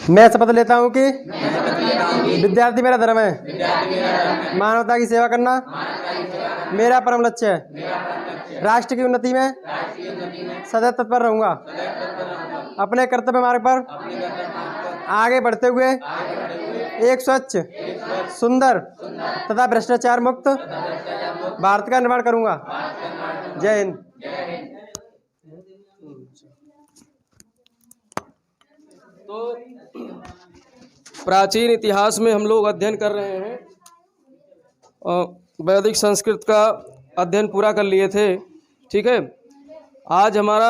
मैं शपथ लेता हूँ कि विद्यार्थी मेरा धर्म है। मानवता की सेवा करना मेरा परम लक्ष्य है। राष्ट्र की उन्नति में सदैव तत्पर रहूँगा। अपने कर्तव्य मार्ग पर आगे बढ़ते हुए एक स्वच्छ, सुंदर तथा भ्रष्टाचार मुक्त भारत का निर्माण करूँगा। जय हिंद। तो प्राचीन इतिहास में हम लोग अध्ययन कर रहे हैं। वैदिक संस्कृत का अध्ययन पूरा कर लिए थे। ठीक है, आज हमारा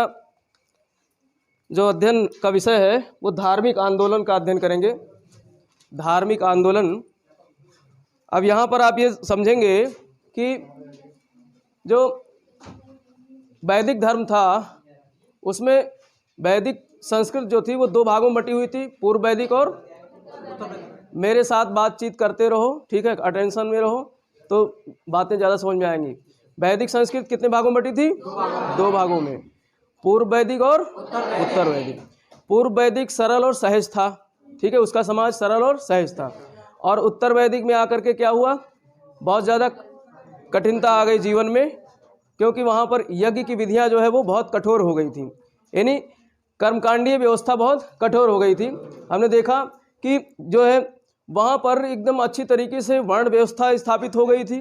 जो अध्ययन का विषय है वो धार्मिक आंदोलन का अध्ययन करेंगे। धार्मिक आंदोलन। अब यहाँ पर आप ये समझेंगे कि जो वैदिक धर्म था उसमें वैदिक संस्कृत जो थी वो दो भागों में बटी हुई थी, पूर्व वैदिक और मेरे साथ बातचीत करते रहो, ठीक है, अटेंशन में रहो तो बातें ज़्यादा समझ में आएंगी। वैदिक संस्कृत कितने भागों में बटी थी? दो भागों में, पूर्व वैदिक और उत्तर वैदिक। पूर्व वैदिक सरल और सहज था, ठीक है, उसका समाज सरल और सहज था। और उत्तर वैदिक में आकर के क्या हुआ, बहुत ज़्यादा कठिनता आ गई जीवन में, क्योंकि वहाँ पर यज्ञ की विधियाँ जो है वो बहुत कठोर हो गई थी, यानी कर्मकांडीय व्यवस्था बहुत कठोर हो गई थी। हमने देखा कि जो है वहाँ पर एकदम अच्छी तरीके से वर्ण व्यवस्था स्थापित हो गई थी,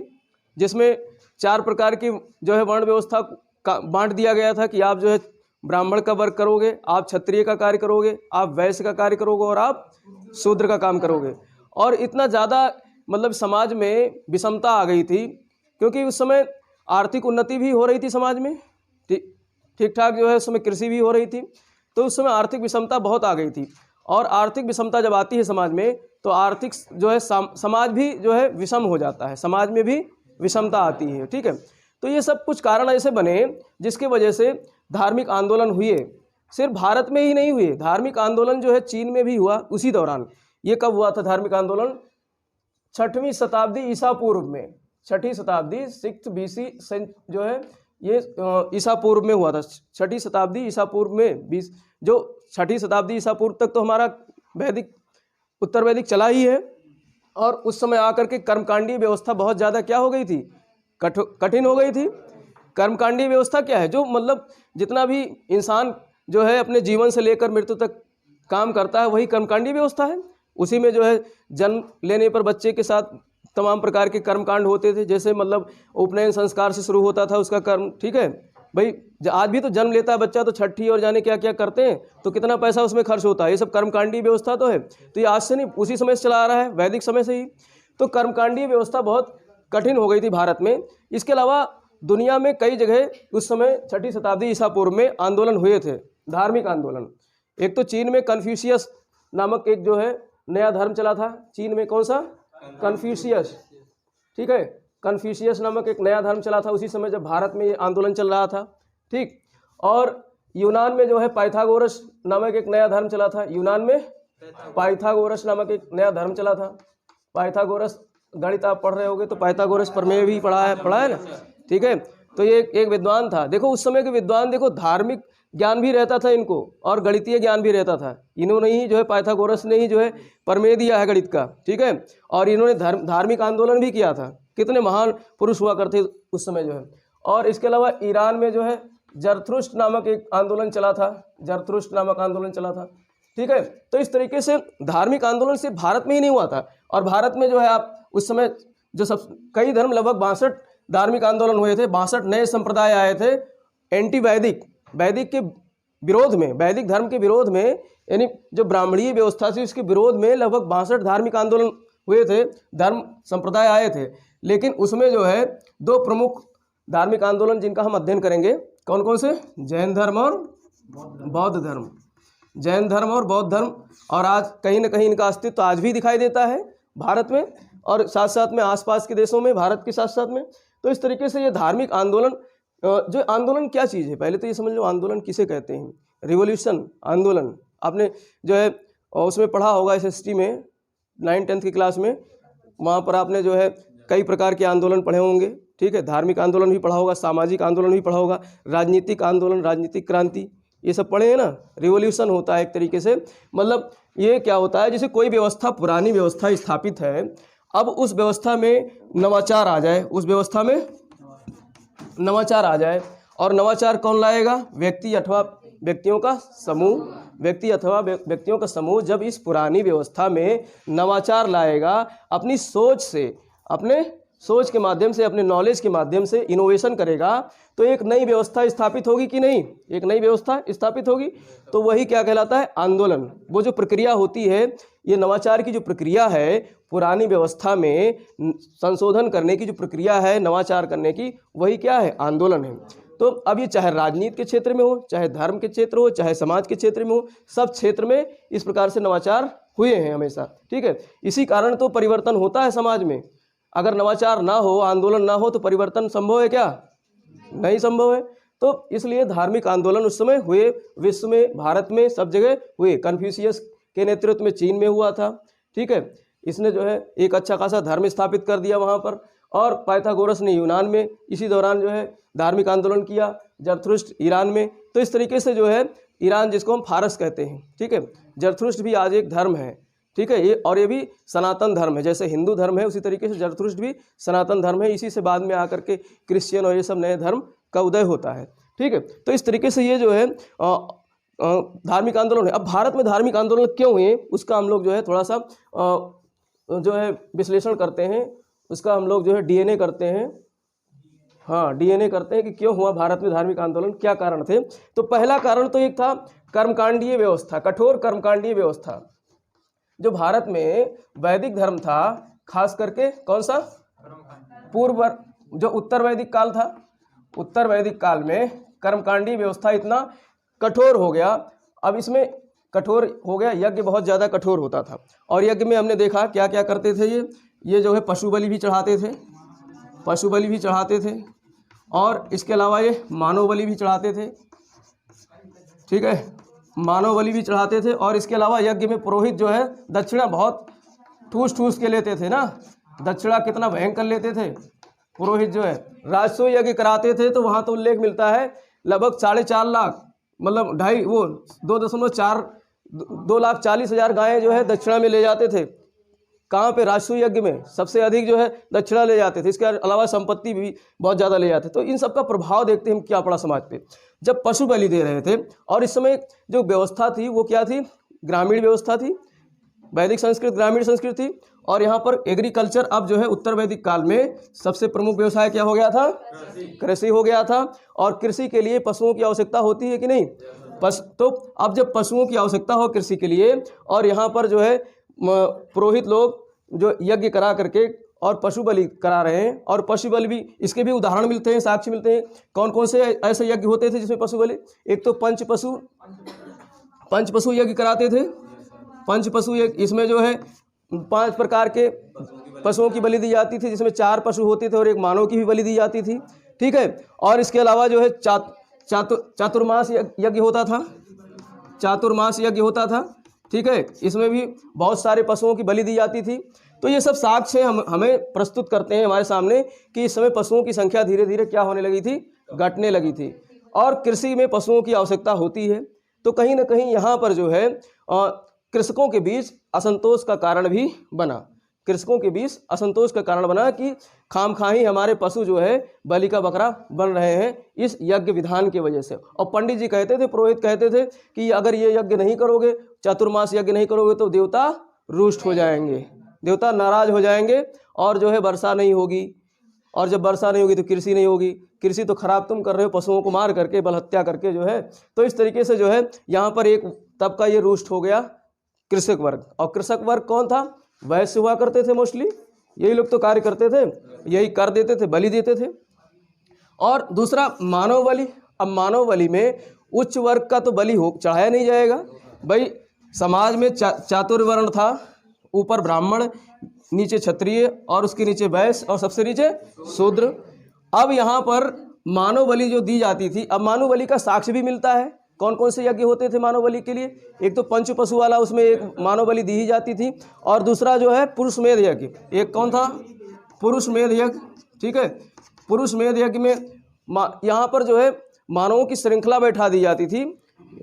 जिसमें 4 प्रकार की जो है वर्ण व्यवस्था का बांट दिया गया था कि आप जो है ब्राह्मण का वर्ग करोगे, आप क्षत्रिय का कार्य करोगे, आप वैश्य का कार्य करोगे और आप शूद्र का काम करोगे। और इतना ज़्यादा मतलब समाज में विषमता आ गई थी, क्योंकि उस समय आर्थिक उन्नति भी हो रही थी समाज में, ठीक ठाक जो है उस समय कृषि भी हो रही थी, तो उस समय आर्थिक विषमता बहुत आ गई थी। और आर्थिक विषमता जब आती है समाज में तो आर्थिक जो है समाज भी जो है विषम हो जाता है, समाज में भी विषमता आती है, ठीक है। तो ये सब कुछ कारण ऐसे बने जिसके वजह से धार्मिक आंदोलन हुए। सिर्फ भारत में ही नहीं हुए, धार्मिक आंदोलन जो है चीन में भी हुआ उसी दौरान। ये कब हुआ था धार्मिक आंदोलन? 6वीं शताब्दी ईसा पूर्व में, 6वीं शताब्दी 6 BC जो है ये ईसा पूर्व में हुआ था। 6वीं शताब्दी ईसा पूर्व में 20 जो 6वीं शताब्दी ईसा पूर्व तक तो हमारा वैदिक उत्तर वैदिक चला ही है। और उस समय आकर के कर्मकांडीय व्यवस्था बहुत ज़्यादा क्या हो गई थी, कठिन हो गई थी। कर्मकांडीय व्यवस्था क्या है? जो मतलब जितना भी इंसान जो है अपने जीवन से लेकर मृत्यु तक काम करता है वही कर्मकांडीय व्यवस्था है। उसी में जो है जन्म लेने पर बच्चे के साथ तमाम प्रकार के कर्मकांड होते थे, जैसे मतलब उपनयन संस्कार से शुरू होता था उसका कर्म, ठीक है भाई। आज भी तो जन्म लेता है बच्चा तो छठी और जाने क्या क्या करते हैं, तो कितना पैसा उसमें खर्च होता है। ये सब कर्मकांडीय व्यवस्था तो है। तो ये आज से नहीं, उसी समय से चला आ रहा है, वैदिक समय से ही। तो कर्मकांडीय व्यवस्था बहुत कठिन हो गई थी भारत में। इसके अलावा दुनिया में कई जगह उस समय 6वीं शताब्दी ईसा पूर्व में आंदोलन हुए थे, धार्मिक आंदोलन। एक तो चीन में कन्फ्यूशियस नामक एक जो है नया धर्म चला था। चीन में कौन सा? कन्फ्यूशियस, ठीक है, कन्फ्यूशियस नामक एक नया धर्म चला था उसी समय जब भारत में ये आंदोलन चल रहा था, ठीक। और यूनान में जो है पाइथागोरस नामक एक नया धर्म चला था। यूनान में पाइथागोरस नामक एक नया धर्म चला था। पाइथागोरस, गणित आप पढ़ रहे होगे तो पाइथागोरस प्रमेय भी पढ़ा है ना, ठीक है। तो ये एक विद्वान था। देखो उस समय के विद्वान, देखो धार्मिक ज्ञान भी रहता था इनको और गणितीय ज्ञान भी रहता था। इन्होंने ही जो है पाइथागोरस ने ही जो है प्रमेय दिया है गणित का, ठीक है। और इन्होंने धार्मिक आंदोलन भी किया था। कितने महान पुरुष हुआ करते उस समय जो है। और इसके अलावा ईरान में जो है जरथुष्ट्र नामक एक आंदोलन चला था, जरथुष्ट्र नामक आंदोलन चला था, ठीक है। तो इस तरीके से धार्मिक आंदोलन सिर्फ भारत में ही नहीं हुआ था। और भारत में जो है आप उस समय जो सब कई धर्म, लगभग 62 धार्मिक आंदोलन हुए थे, 62 नए संप्रदाय आए थे एंटी वैदिक के विरोध में, वैदिक धर्म के विरोध में, यानी जो ब्राह्मणीय व्यवस्था थी उसके विरोध में लगभग 62 धार्मिक आंदोलन हुए थे, धर्म संप्रदाय आए थे। लेकिन उसमें जो है 2 प्रमुख धार्मिक आंदोलन जिनका हम अध्ययन करेंगे, कौन कौन से? जैन धर्म और बौद्ध धर्म। जैन धर्म और बौद्ध धर्म। और आज कहीं ना कहीं इनका अस्तित्व आज भी दिखाई देता है भारत में और साथ साथ में आसपास के देशों में, भारत के साथ साथ में। तो इस तरीके से ये धार्मिक आंदोलन, जो आंदोलन क्या चीज़ है पहले तो ये समझ लो, आंदोलन किसे कहते हैं। रिवॉल्यूशन आंदोलन आपने जो है उसमें पढ़ा होगा SST में 9th-10th की क्लास में, वहाँ पर आपने जो है कई प्रकार के आंदोलन पढ़े होंगे, ठीक है। धार्मिक आंदोलन भी पढ़ा होगा, सामाजिक आंदोलन भी पढ़ा होगा, राजनीतिक आंदोलन, राजनीतिक क्रांति, ये सब पढ़े हैं ना। रिवॉल्यूशन होता है एक तरीके से, मतलब ये क्या होता है, जैसे कोई व्यवस्था, पुरानी व्यवस्था स्थापित है, अब उस व्यवस्था में नवाचार आ जाए, उस व्यवस्था में नवाचार आ जाए, और नवाचार कौन लाएगा? व्यक्ति अथवा व्यक्तियों का समूह, व्यक्ति अथवा व्यक्तियों का समूह जब इस पुरानी व्यवस्था में नवाचार लाएगा, अपनी सोच से, अपने सोच के माध्यम से, अपने नॉलेज के माध्यम से इनोवेशन करेगा, तो एक नई व्यवस्था स्थापित होगी कि नहीं? एक नई व्यवस्था स्थापित होगी। तो वही क्या कहलाता है? आंदोलन। वो जो प्रक्रिया होती है, ये नवाचार की जो प्रक्रिया है, पुरानी व्यवस्था में संशोधन करने की जो प्रक्रिया है, नवाचार करने की, वही क्या है? आंदोलन है। तो अब ये चाहे राजनीति के क्षेत्र में हो, चाहे धर्म के क्षेत्र हो, चाहे समाज के क्षेत्र में हो, सब क्षेत्र में इस प्रकार से नवाचार हुए हैं हमेशा। ठीक है, इसी कारण तो परिवर्तन होता है समाज में। अगर नवाचार ना हो, आंदोलन ना हो, तो परिवर्तन संभव है क्या? नहीं संभव है। तो इसलिए धार्मिक आंदोलन उस समय हुए, विश्व में, भारत में, सब जगह हुए। कन्फ्यूशियस के नेतृत्व में चीन में हुआ था। ठीक है, इसने जो है एक अच्छा खासा धर्म स्थापित कर दिया वहाँ पर, और पाइथागोरस ने यूनान में इसी दौरान जो है धार्मिक आंदोलन किया, जरथुस्ट्र ईरान में। तो इस तरीके से जो है ईरान, जिसको हम फारस कहते हैं, ठीक है, जरथुस्ट्र भी आज एक धर्म है। ठीक है, ये और ये भी सनातन धर्म है। जैसे हिंदू धर्म है, उसी तरीके से जरथुस्ट्र भी सनातन धर्म है। इसी से बाद में आकर के क्रिश्चियन और ये सब नए धर्म का उदय होता है। ठीक है, तो इस तरीके से ये जो है धार्मिक आंदोलन है। अब भारत में धार्मिक आंदोलन क्यों हुए, उसका हम लोग जो है थोड़ा सा जो है विश्लेषण करते हैं, उसका हम लोग जो है डीएनए करते हैं। हाँ, डीएनए करते हैं कि क्यों हुआ भारत में धार्मिक आंदोलन, क्या कारण थे। तो पहला कारण तो एक था कर्मकांडीय व्यवस्था, कठोर कर्मकांडीय व्यवस्था। जो भारत में वैदिक धर्म था, खास करके कौन सा? पूर्व, जो उत्तर वैदिक काल था, उत्तर वैदिक काल में कर्मकांडीय व्यवस्था इतना कठोर हो गया। अब इसमें कठोर हो गया, यज्ञ बहुत ज़्यादा कठोर होता था। और यज्ञ में हमने देखा क्या क्या करते थे ये जो है पशु बलि भी चढ़ाते थे, पशु बलि भी चढ़ाते थे, और इसके अलावा ये मानव बलि भी चढ़ाते थे। ठीक है, मानव बलि भी चढ़ाते थे। और इसके अलावा यज्ञ में पुरोहित जो है दक्षिणा बहुत ठूस ठूस के लेते थे ना। दक्षिणा कितना भयंकर लेते थे पुरोहित जो है। राजस्व यज्ञ कराते थे तो वहाँ तो उल्लेख मिलता है लगभग 4.5 लाख, मतलब 2,40,000 गायें जो है दक्षिणा में ले जाते थे। कहाँ पे? राजस्व यज्ञ में सबसे अधिक जो है दक्षिणा ले जाते थे। इसके अलावा संपत्ति भी बहुत ज़्यादा ले जाते। तो इन सब का प्रभाव देखते हैं हम क्या पड़ा समाज पे, जब पशु बलि दे रहे थे। और इस समय जो व्यवस्था थी वो क्या थी? ग्रामीण व्यवस्था थी, वैदिक संस्कृत ग्रामीण संस्कृत थी। और यहाँ पर एग्रीकल्चर, अब जो है उत्तर वैदिक काल में सबसे प्रमुख व्यवसाय क्या हो गया था? कृषि हो गया था। और कृषि के लिए पशुओं की आवश्यकता होती है कि नहीं? तो अब जब पशुओं की आवश्यकता हो कृषि के लिए, और यहाँ पर जो है पुरोहित लोग जो यज्ञ करा करके और पशु बलि करा रहे हैं, और पशु बलि भी, इसके भी उदाहरण मिलते हैं, साक्ष्य मिलते हैं। कौन कौन से ऐसे यज्ञ होते थे जिसमें पशु बलि? एक तो पंच पशु यज्ञ कराते थे। पंच पशु यज्ञ, इसमें जो है 5 प्रकार के पशुओं की बलि दी जाती थी, जिसमें 4 पशु होते थे और एक मानव की भी बलि दी जाती थी। ठीक है, और इसके अलावा जो है चातुर्मास यज्ञ होता था, चातुर्मास यज्ञ होता था। ठीक है, इसमें भी बहुत सारे पशुओं की बलि दी जाती थी। तो ये सब साक्ष्य हमें प्रस्तुत करते हैं हमारे सामने कि इस समय पशुओं की संख्या धीरे धीरे क्या होने लगी थी? घटने लगी थी। और कृषि में पशुओं की आवश्यकता होती है। तो कहीं ना कहीं यहाँ पर जो है कृषकों के बीच असंतोष का कारण भी बना। कृषकों के बीच असंतोष का कारण बना कि खामखाही हमारे पशु जो है बलि का बकरा बन रहे हैं इस यज्ञ विधान की वजह से। और पंडित जी कहते थे, पुरोहित कहते थे कि अगर ये यज्ञ नहीं करोगे, चातुर्मास यज्ञ नहीं करोगे, तो देवता रुष्ट हो जाएंगे, देवता नाराज हो जाएंगे, और जो है वर्षा नहीं होगी। और जब वर्षा नहीं होगी तो कृषि नहीं होगी। कृषि तो खराब तुम कर रहे हो, पशुओं को मार करके, बलहत्या करके जो है। तो इस तरीके से जो है यहाँ पर एक तबका ये रुष्ट हो गया, कृषक वर्ग। और कृषक वर्ग कौन था? वैश्य हुआ करते थे मोस्टली। यही लोग तो कार्य करते थे, यही कर देते थे, बलि देते थे। और दूसरा मानव बलि। अब मानव बलि में उच्च वर्ग का तो बलि हो चढ़ाया नहीं जाएगा भाई। समाज में चातुर्वर्ण था, ऊपर ब्राह्मण, नीचे क्षत्रिय, और उसके नीचे वैश्य, और सबसे नीचे शूद्र। अब यहाँ पर मानव बलि जो दी जाती थी, अब मानव बलि का साक्ष्य भी मिलता है। कौन कौन से यज्ञ होते थे मानव बलि के लिए? एक तो पंच पशु वाला, उसमें एक मानव बलि दी ही जाती थी। और दूसरा जो है पुरुष मेध यज्ञ। एक कौन था? पुरुष मेध यज्ञ। ठीक है, पुरुष मेध यज्ञ में यहाँ पर जो है मानवों की श्रृंखला बैठा दी जाती थी।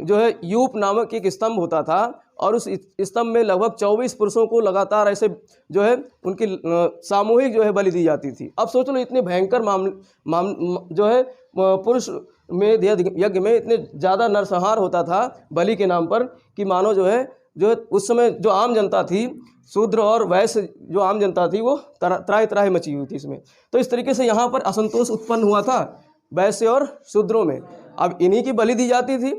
जो है यूप नामक एक स्तंभ होता था, और उस स्तंभ में लगभग 24 पुरुषों को लगातार ऐसे जो है उनकी सामूहिक जो है बलि दी जाती थी। अब सोच लो इतने भयंकर जो है पुरुष में यज्ञ में इतने ज़्यादा नरसंहार होता था बलि के नाम पर कि मानो जो है उस समय जो आम जनता थी, शूद्र और वैश्य जो आम जनता थी, वो त्राहि त्राहि मची हुई थी इसमें। तो इस तरीके से यहाँ पर असंतोष उत्पन्न हुआ था वैश्य और शूद्रों में। अब इन्हीं की बलि दी जाती थी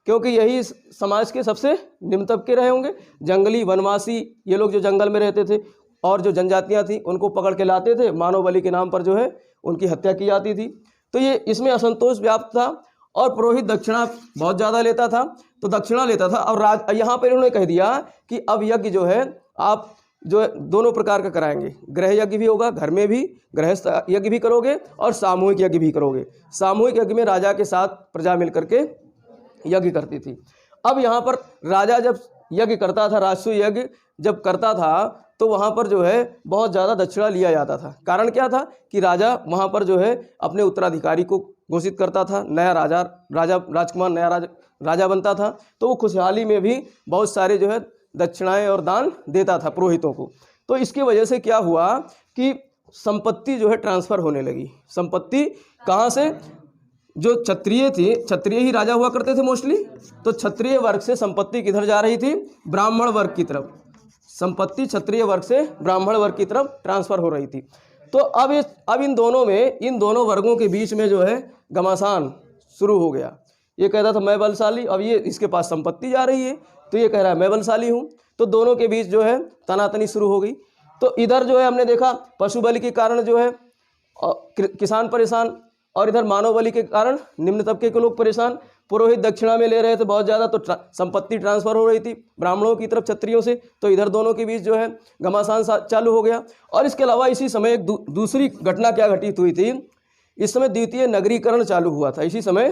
क्योंकि यही समाज के सबसे निम्न तबके रहे होंगे। जंगली वनवासी ये लोग जो जंगल में रहते थे और जो जनजातियाँ थी उनको पकड़ के लाते थे, मानव बलि के नाम पर जो है उनकी हत्या की जाती थी। तो ये इसमें असंतोष व्याप्त था और पुरोहित दक्षिणा बहुत ज़्यादा लेता था, तो दक्षिणा लेता था। और यहाँ पर इन्होंने कह दिया कि अब यज्ञ जो है आप जो है दोनों प्रकार का कराएंगे, गृह यज्ञ भी होगा, घर में भी गृहस्थ यज्ञ भी करोगे और सामूहिक यज्ञ भी करोगे। सामूहिक यज्ञ में राजा के साथ प्रजा मिल करके यज्ञ करती थी। अब यहाँ पर राजा जब यज्ञ करता था, राजसूय यज्ञ जब करता था, तो वहाँ पर जो है बहुत ज़्यादा दक्षिणा लिया जाता था। कारण क्या था कि राजा वहाँ पर जो है अपने उत्तराधिकारी को घोषित करता था, नया राजकुमार नया राजा बनता था, तो वो खुशहाली में भी बहुत सारे जो है दक्षिणाएं और दान देता था पुरोहितों को। तो इसकी वजह से क्या हुआ कि संपत्ति जो है ट्रांसफ़र होने लगी। संपत्ति कहाँ से? जो क्षत्रिय थी, क्षत्रिय ही राजा हुआ करते थे मोस्टली, तो क्षत्रिय वर्ग से संपत्ति किधर जा रही थी? ब्राह्मण वर्ग की तरफ। संपत्ति क्षत्रिय वर्ग से ब्राह्मण वर्ग की तरफ ट्रांसफ़र हो रही थी। तो अब इन दोनों वर्गों के बीच में जो है घमासान शुरू हो गया। ये कहता था मैं बलशाली, अब ये इसके पास संपत्ति जा रही है, तो ये कह रहा है मैं बलशाली हूँ। तो दोनों के बीच जो है तनातनी शुरू हो गई। तो इधर जो है हमने देखा पशु बलि के कारण जो है किसान परेशान, और इधर मानव बलि के कारण निम्न तबके के लोग परेशान। पुरोहित दक्षिणा में ले रहे थे बहुत ज़्यादा, तो संपत्ति ट्रांसफ़र हो रही थी ब्राह्मणों की तरफ क्षत्रियों से, तो इधर दोनों के बीच जो है घमासान चालू हो गया। और इसके अलावा इसी समय एक दूसरी घटना क्या घटित हुई थी? इस समय द्वितीय नगरीकरण चालू हुआ था। इसी समय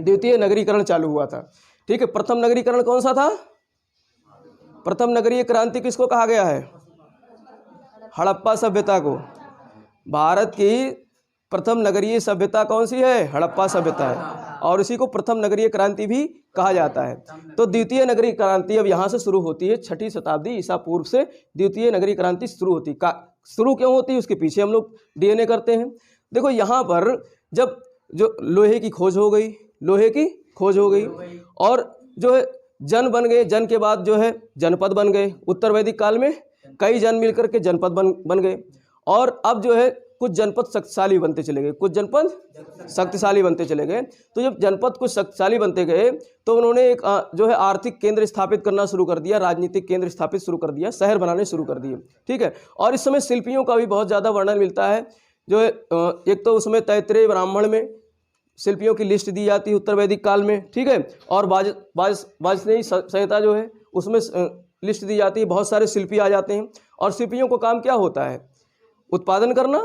द्वितीय नगरीकरण चालू हुआ था। ठीक है, प्रथम नगरीकरण कौन सा था? प्रथम नगरीय क्रांति किसको कहा गया है? हड़प्पा सभ्यता को। भारत की प्रथम नगरीय सभ्यता कौन सी है? हड़प्पा सभ्यता है, और इसी को प्रथम नगरीय क्रांति भी कहा जाता है। तो द्वितीय नगरीय क्रांति अब यहाँ से शुरू होती है। 6ठी शताब्दी ईसा पूर्व से द्वितीय नगरीय क्रांति शुरू होती है। शुरू क्यों होती है उसके पीछे हम लोग DNA करते हैं। देखो यहाँ पर जब जो लोहे की खोज हो गई और जो है जन बन गए, जन के बाद जो है जनपद बन गए। उत्तर वैदिक काल में कई जन मिलकर के जनपद बन गए, और अब जो है कुछ जनपद शक्तिशाली बनते चले गए, तो जब जनपद कुछ शक्तिशाली बनते गए तो उन्होंने एक जो है आर्थिक केंद्र स्थापित करना शुरू कर दिया, राजनीतिक केंद्र स्थापित शुरू कर दिया, शहर बनाने शुरू कर दिए। ठीक है, और इस समय शिल्पियों का भी बहुत ज़्यादा वर्णन मिलता है। जो है एक तो उसमें तैत्रेय ब्राह्मण में शिल्पियों की लिस्ट दी जाती है उत्तर वैदिक काल में। ठीक है, और वाजपेयी संहिता जो है उसमें लिस्ट दी जाती है। बहुत सारे शिल्पी आ जाते हैं, और शिल्पियों को काम क्या होता है? उत्पादन करना,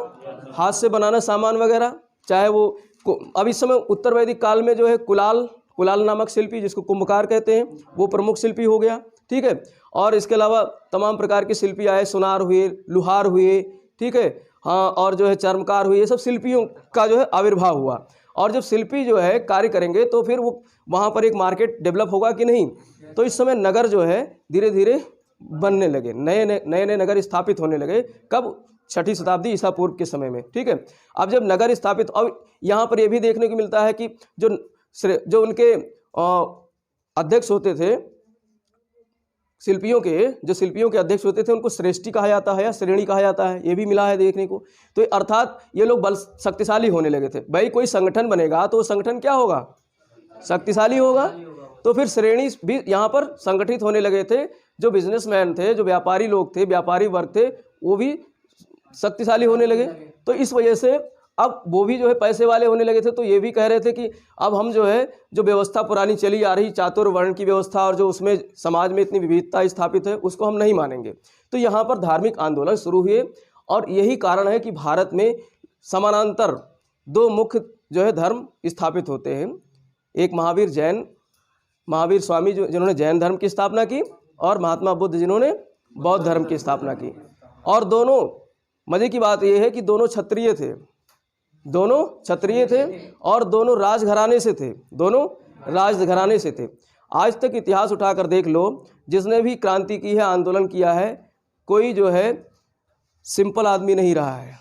हाथ से बनाना सामान वगैरह। चाहे वो अब इस समय उत्तर वैदिक काल में जो है कुलाल नामक शिल्पी, जिसको कुंभकार कहते हैं, वो प्रमुख शिल्पी हो गया। ठीक है, और इसके अलावा तमाम प्रकार के शिल्पी आए, सुनार हुए, लुहार हुए, ठीक है, हाँ, और जो है चर्मकार हुए। ये सब शिल्पियों का जो है आविर्भाव हुआ। और जब शिल्पी जो है कार्य करेंगे तो फिर वो वहाँ पर एक मार्केट डेवलप होगा कि नहीं। तो इस समय नगर जो है धीरे धीरे बनने लगे, नए नगर स्थापित होने लगे। कब? 6ठी शताब्दी ईसा पूर्व के समय में। ठीक है, अब जब नगर स्थापित, अब यहाँ पर यह भी देखने को मिलता है कि जो उनके अध्यक्ष होते थे, शिल्पियों के अध्यक्ष होते थे, उनको श्रेष्ठी कहा जाता है या श्रेणी कहा जाता है, ये भी मिला है देखने को। तो अर्थात ये लोग बल शक्तिशाली होने लगे थे। भाई कोई संगठन बनेगा तो वो संगठन क्या होगा? शक्तिशाली होगा। तो फिर श्रेणी भी यहाँ पर संगठित होने लगे थे। जो बिजनेसमैन थे, जो व्यापारी लोग थे, व्यापारी वर्ग थे, वो भी शक्तिशाली होने लगे। तो इस वजह से अब वो भी जो है पैसे वाले होने लगे थे। तो ये भी कह रहे थे कि अब हम जो है जो व्यवस्था पुरानी चली आ रही चातुर्वर्ण की व्यवस्था, और जो उसमें समाज में इतनी विविधता स्थापित है, उसको हम नहीं मानेंगे। तो यहाँ पर धार्मिक आंदोलन शुरू हुए, और यही कारण है कि भारत में समानांतर 2 मुख्य जो है धर्म स्थापित होते हैं। एक महावीर स्वामी जिन्होंने जैन धर्म की स्थापना की, और महात्मा बुद्ध जिन्होंने बौद्ध धर्म की स्थापना की। और दोनों, मज़े की बात यह है कि दोनों क्षत्रिय थे, और दोनों राजघराने से थे, आज तक इतिहास उठाकर देख लो, जिसने भी क्रांति की है, आंदोलन किया है, कोई जो है सिंपल आदमी नहीं रहा है।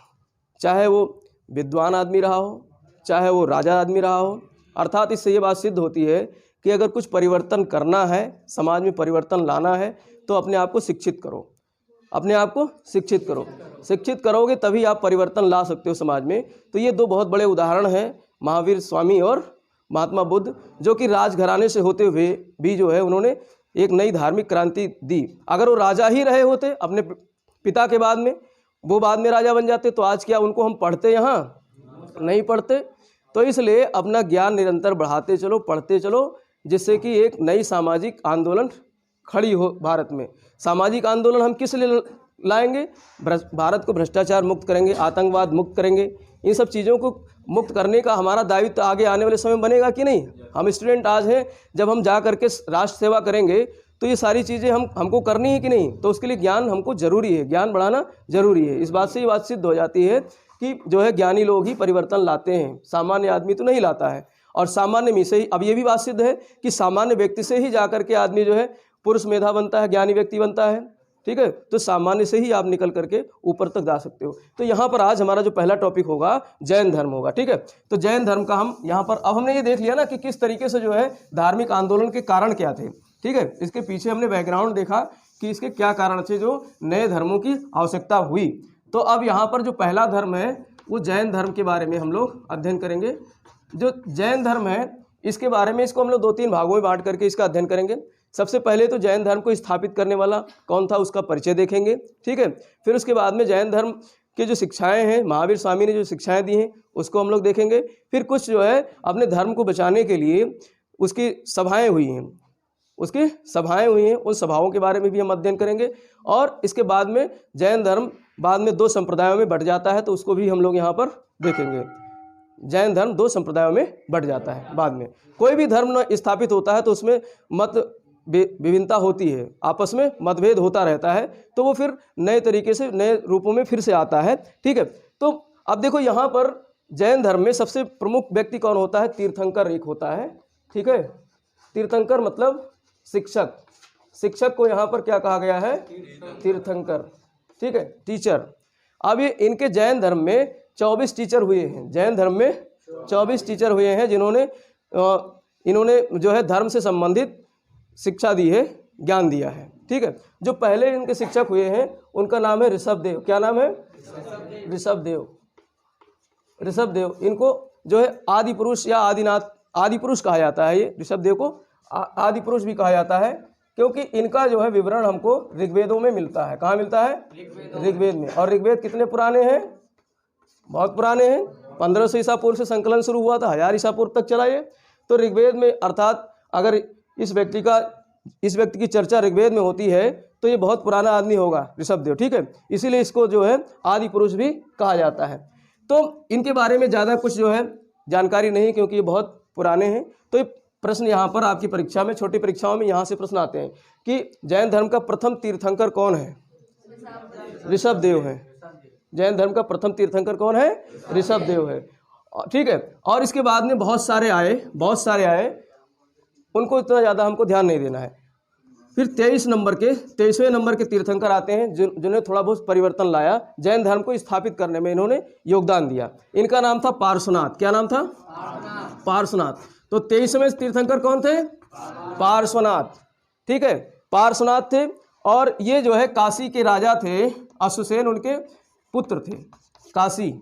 चाहे वो विद्वान आदमी रहा हो, चाहे वो राजा आदमी रहा हो। अर्थात इससे ये बात सिद्ध होती है कि अगर कुछ परिवर्तन करना है, समाज में परिवर्तन लाना है, तो अपने आप को शिक्षित करो, अपने आप को शिक्षित करो। शिक्षित करोगे तभी आप परिवर्तन ला सकते हो समाज में। तो ये दो बहुत बड़े उदाहरण हैं, महावीर स्वामी और महात्मा बुद्ध, जो कि राजघराने से होते हुए भी जो है उन्होंने एक नई धार्मिक क्रांति दी। अगर वो राजा ही रहे होते अपने पिता के बाद में, वो बाद में राजा बन जाते, तो आज क्या उनको हम पढ़ते, यहाँ नहीं पढ़ते। तो इसलिए अपना ज्ञान निरंतर बढ़ाते चलो, पढ़ते चलो, जिससे कि एक नई सामाजिक आंदोलन खड़ी हो भारत में। सामाजिक आंदोलन हम किस लिए लाएंगे? भारत को भ्रष्टाचार मुक्त करेंगे, आतंकवाद मुक्त करेंगे। इन सब चीज़ों को मुक्त करने का हमारा दायित्व आगे आने वाले समय बनेगा कि नहीं? हम स्टूडेंट आज हैं, जब हम जा करके राष्ट्र सेवा करेंगे तो ये सारी चीज़ें हमको करनी है कि नहीं? तो उसके लिए ज्ञान हमको जरूरी है, ज्ञान बढ़ाना जरूरी है। इस बात से ये बात सिद्ध हो जाती है कि जो है ज्ञानी लोग ही परिवर्तन लाते हैं, सामान्य आदमी तो नहीं लाता है। और सामान्य में से ही, अब ये भी बात सिद्ध है कि सामान्य व्यक्ति से ही जा करके आदमी जो है पुरुष मेधा बनता है, ज्ञानी व्यक्ति बनता है। ठीक है, तो सामान्य से ही आप निकल करके ऊपर तक जा सकते हो। तो यहाँ पर आज हमारा जो पहला टॉपिक होगा जैन धर्म होगा। ठीक है, तो जैन धर्म का हम यहाँ पर, अब हमने ये देख लिया ना कि किस तरीके से जो है धार्मिक आंदोलन के कारण क्या थे। ठीक है, इसके पीछे हमने बैकग्राउंड देखा कि इसके क्या कारण थे जो नए धर्मों की आवश्यकता हुई। तो अब यहाँ पर जो पहला धर्म है वो जैन धर्म के बारे में हम लोग अध्ययन करेंगे। जो जैन धर्म है इसके बारे में, इसको हम लोग 2-3 भागों में बांट करके इसका अध्ययन करेंगे। सबसे पहले तो जैन धर्म को स्थापित करने वाला कौन था उसका परिचय देखेंगे। ठीक है, फिर उसके बाद में जैन धर्म की जो शिक्षाएं हैं, महावीर स्वामी ने जो शिक्षाएं दी हैं उसको हम लोग देखेंगे। फिर कुछ जो है अपने धर्म को बचाने के लिए उसकी सभाएं हुई हैं, उन सभाओं के बारे में भी हम अध्ययन करेंगे। और इसके बाद में जैन धर्म बाद में 2 संप्रदायों में बंट जाता है, तो उसको भी हम लोग यहाँ पर देखेंगे। जैन धर्म 2 संप्रदायों में बंट जाता है बाद में। कोई भी धर्म स्थापित होता है तो उसमें मत विभिन्नता होती है, आपस में मतभेद होता रहता है, तो वो फिर नए तरीके से नए रूपों में फिर से आता है। ठीक है, तो अब देखो यहाँ पर जैन धर्म में सबसे प्रमुख व्यक्ति कौन होता है? तीर्थंकर एक होता है। ठीक है, तीर्थंकर मतलब शिक्षक। शिक्षक को यहाँ पर क्या कहा गया है? तीर्थंकर। ठीक है, टीचर। अब ये इनके जैन धर्म में 24 टीचर हुए हैं। जैन धर्म में 24 टीचर हुए हैं जिन्होंने इन्होंने जो है धर्म से संबंधित शिक्षा दी है, ज्ञान दिया है। ठीक है, जो पहले इनके शिक्षक हुए हैं उनका नाम है ऋषभदेव। क्या नाम है? ऋषभदेव। ऋषभदेव, इनको जो है आदि पुरुष या आदिनाथ, आदि पुरुष कहा जाता है। ये ऋषभदेव को आदि पुरुष भी कहा जाता है, क्योंकि इनका जो है विवरण हमको ऋग्वेदों में मिलता है। कहाँ मिलता है? ऋग्वेद में। और ऋग्वेद कितने पुराने हैं? बहुत पुराने हैं। 1500 ईसा पूर्व से संकलन शुरू हुआ था, 1000 ईसा पूर्व तक चला ये। तो ऋग्वेद में, अर्थात अगर इस व्यक्ति की चर्चा ऋग्वेद में होती है तो ये बहुत पुराना आदमी होगा ऋषभदेव। ठीक है, इसीलिए इसको जो है आदि पुरुष भी कहा जाता है। तो इनके बारे में ज़्यादा कुछ जो है जानकारी नहीं, क्योंकि ये बहुत पुराने हैं। तो ये प्रश्न यहाँ पर आपकी परीक्षा में, छोटी परीक्षाओं में यहाँ से प्रश्न आते हैं कि जैन धर्म का प्रथम तीर्थंकर कौन है? ऋषभदेव है। जैन धर्म का प्रथम तीर्थंकर कौन है? ऋषभदेव है। ठीक है, और इसके बाद में बहुत सारे आए, उनको इतना ज़्यादा हमको ध्यान नहीं देना है। फिर 23वें नंबर के तीर्थंकर आते हैं जिन्होंने थोड़ा बहुत परिवर्तन लाया, जैन धर्म को स्थापित करने में इन्होंने योगदान दिया। इनका नाम था पार्श्वनाथ। क्या नाम था? पार्श्वनाथ। तो 23वें तीर्थंकर कौन थे? पार्श्वनाथ। ठीक है, पार्श्वनाथ थे। और ये जो है काशी के राजा थे, अश्वसेन उनके पुत्र थे। काशी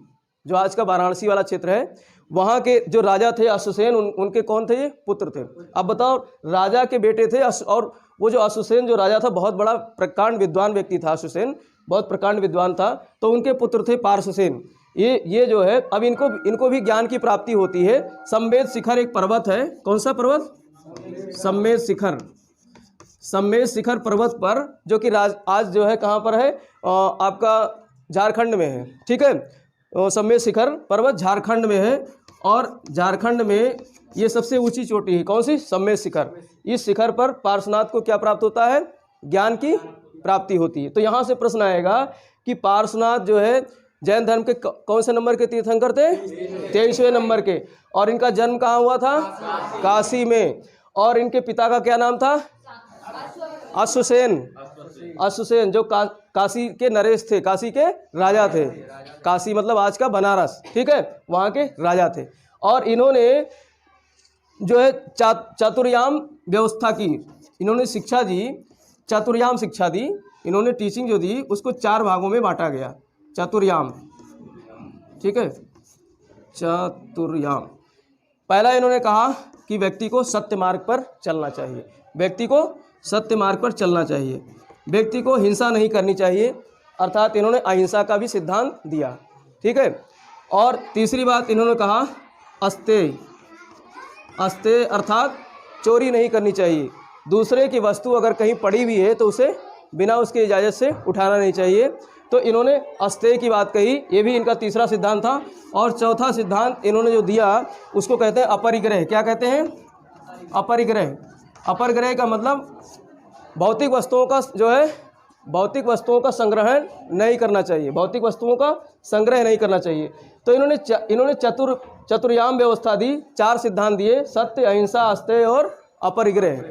जो आज का वाराणसी वाला क्षेत्र है, वहाँ के जो राजा थे अश्वसेन, उनके कौन थे? ये पुत्र थे। अब बताओ, राजा के बेटे थे। और वो जो अश्वसेन जो राजा था, बहुत बड़ा प्रकांड विद्वान व्यक्ति था। अश्वसेन बहुत प्रकांड विद्वान था, तो उनके पुत्र थे पार्श्वसेन। ये जो है, अब इनको भी ज्ञान की प्राप्ति होती है। सम्मेद शिखर एक पर्वत है। कौन सा पर्वत? सम्मेद शिखर। सम्मेद शिखर पर्वत पर, जो कि आज जो है कहाँ पर है? आपका झारखंड में है। ठीक है, सम्मेद शिखर पर्वत झारखंड में है। और झारखंड में ये सबसे ऊंची चोटी है। कौन सी? सम्मेद शिखर। इस शिखर पर पार्श्वनाथ को क्या प्राप्त होता है? ज्ञान की प्राप्ति होती है। तो यहाँ से प्रश्न आएगा कि पार्श्वनाथ जो है जैन धर्म के कौन से नंबर के तीर्थंकर थे? 23वें नंबर के। और इनका जन्म कहाँ हुआ था? काशी में। और इनके पिता का क्या नाम था? अश्वसेन। अश्वसेन जो काशी के नरेश थे, काशी के राजा थे। काशी मतलब आज का बनारस, ठीक है, वहाँ के राजा थे। और इन्होंने जो है चातुर्याम व्यवस्था की, इन्होंने शिक्षा दी, चातुर्याम शिक्षा दी। इन्होंने टीचिंग जो दी उसको 4 भागों में बांटा गया, चातुर्याम, ठीक है, चातुर्याम। पहला इन्होंने कहा कि व्यक्ति को सत्य मार्ग पर चलना चाहिए, व्यक्ति को सत्य मार्ग पर चलना चाहिए, व्यक्ति को हिंसा नहीं करनी चाहिए, अर्थात इन्होंने अहिंसा का भी सिद्धांत दिया, ठीक है। और तीसरी बात इन्होंने कहा अस्तेय, अस्तेय अर्थात चोरी नहीं करनी चाहिए। दूसरे की वस्तु अगर कहीं पड़ी हुई है तो उसे बिना उसकी इजाज़त से उठाना नहीं चाहिए। तो इन्होंने अस्तेय की बात कही, ये भी इनका तीसरा सिद्धांत था। और चौथा सिद्धांत इन्होंने जो दिया उसको कहते हैं अपरिग्रह। क्या कहते हैं? अपरिग्रह। अपरिग्रह का मतलब भौतिक वस्तुओं का जो है, भौतिक वस्तुओं का संग्रहण नहीं करना चाहिए, भौतिक वस्तुओं का संग्रह नहीं करना चाहिए। तो इन्होंने चतुर्याम व्यवस्था दी, 4 सिद्धांत दिए, सत्य, अहिंसा, अस्तेय और अपरिग्रह।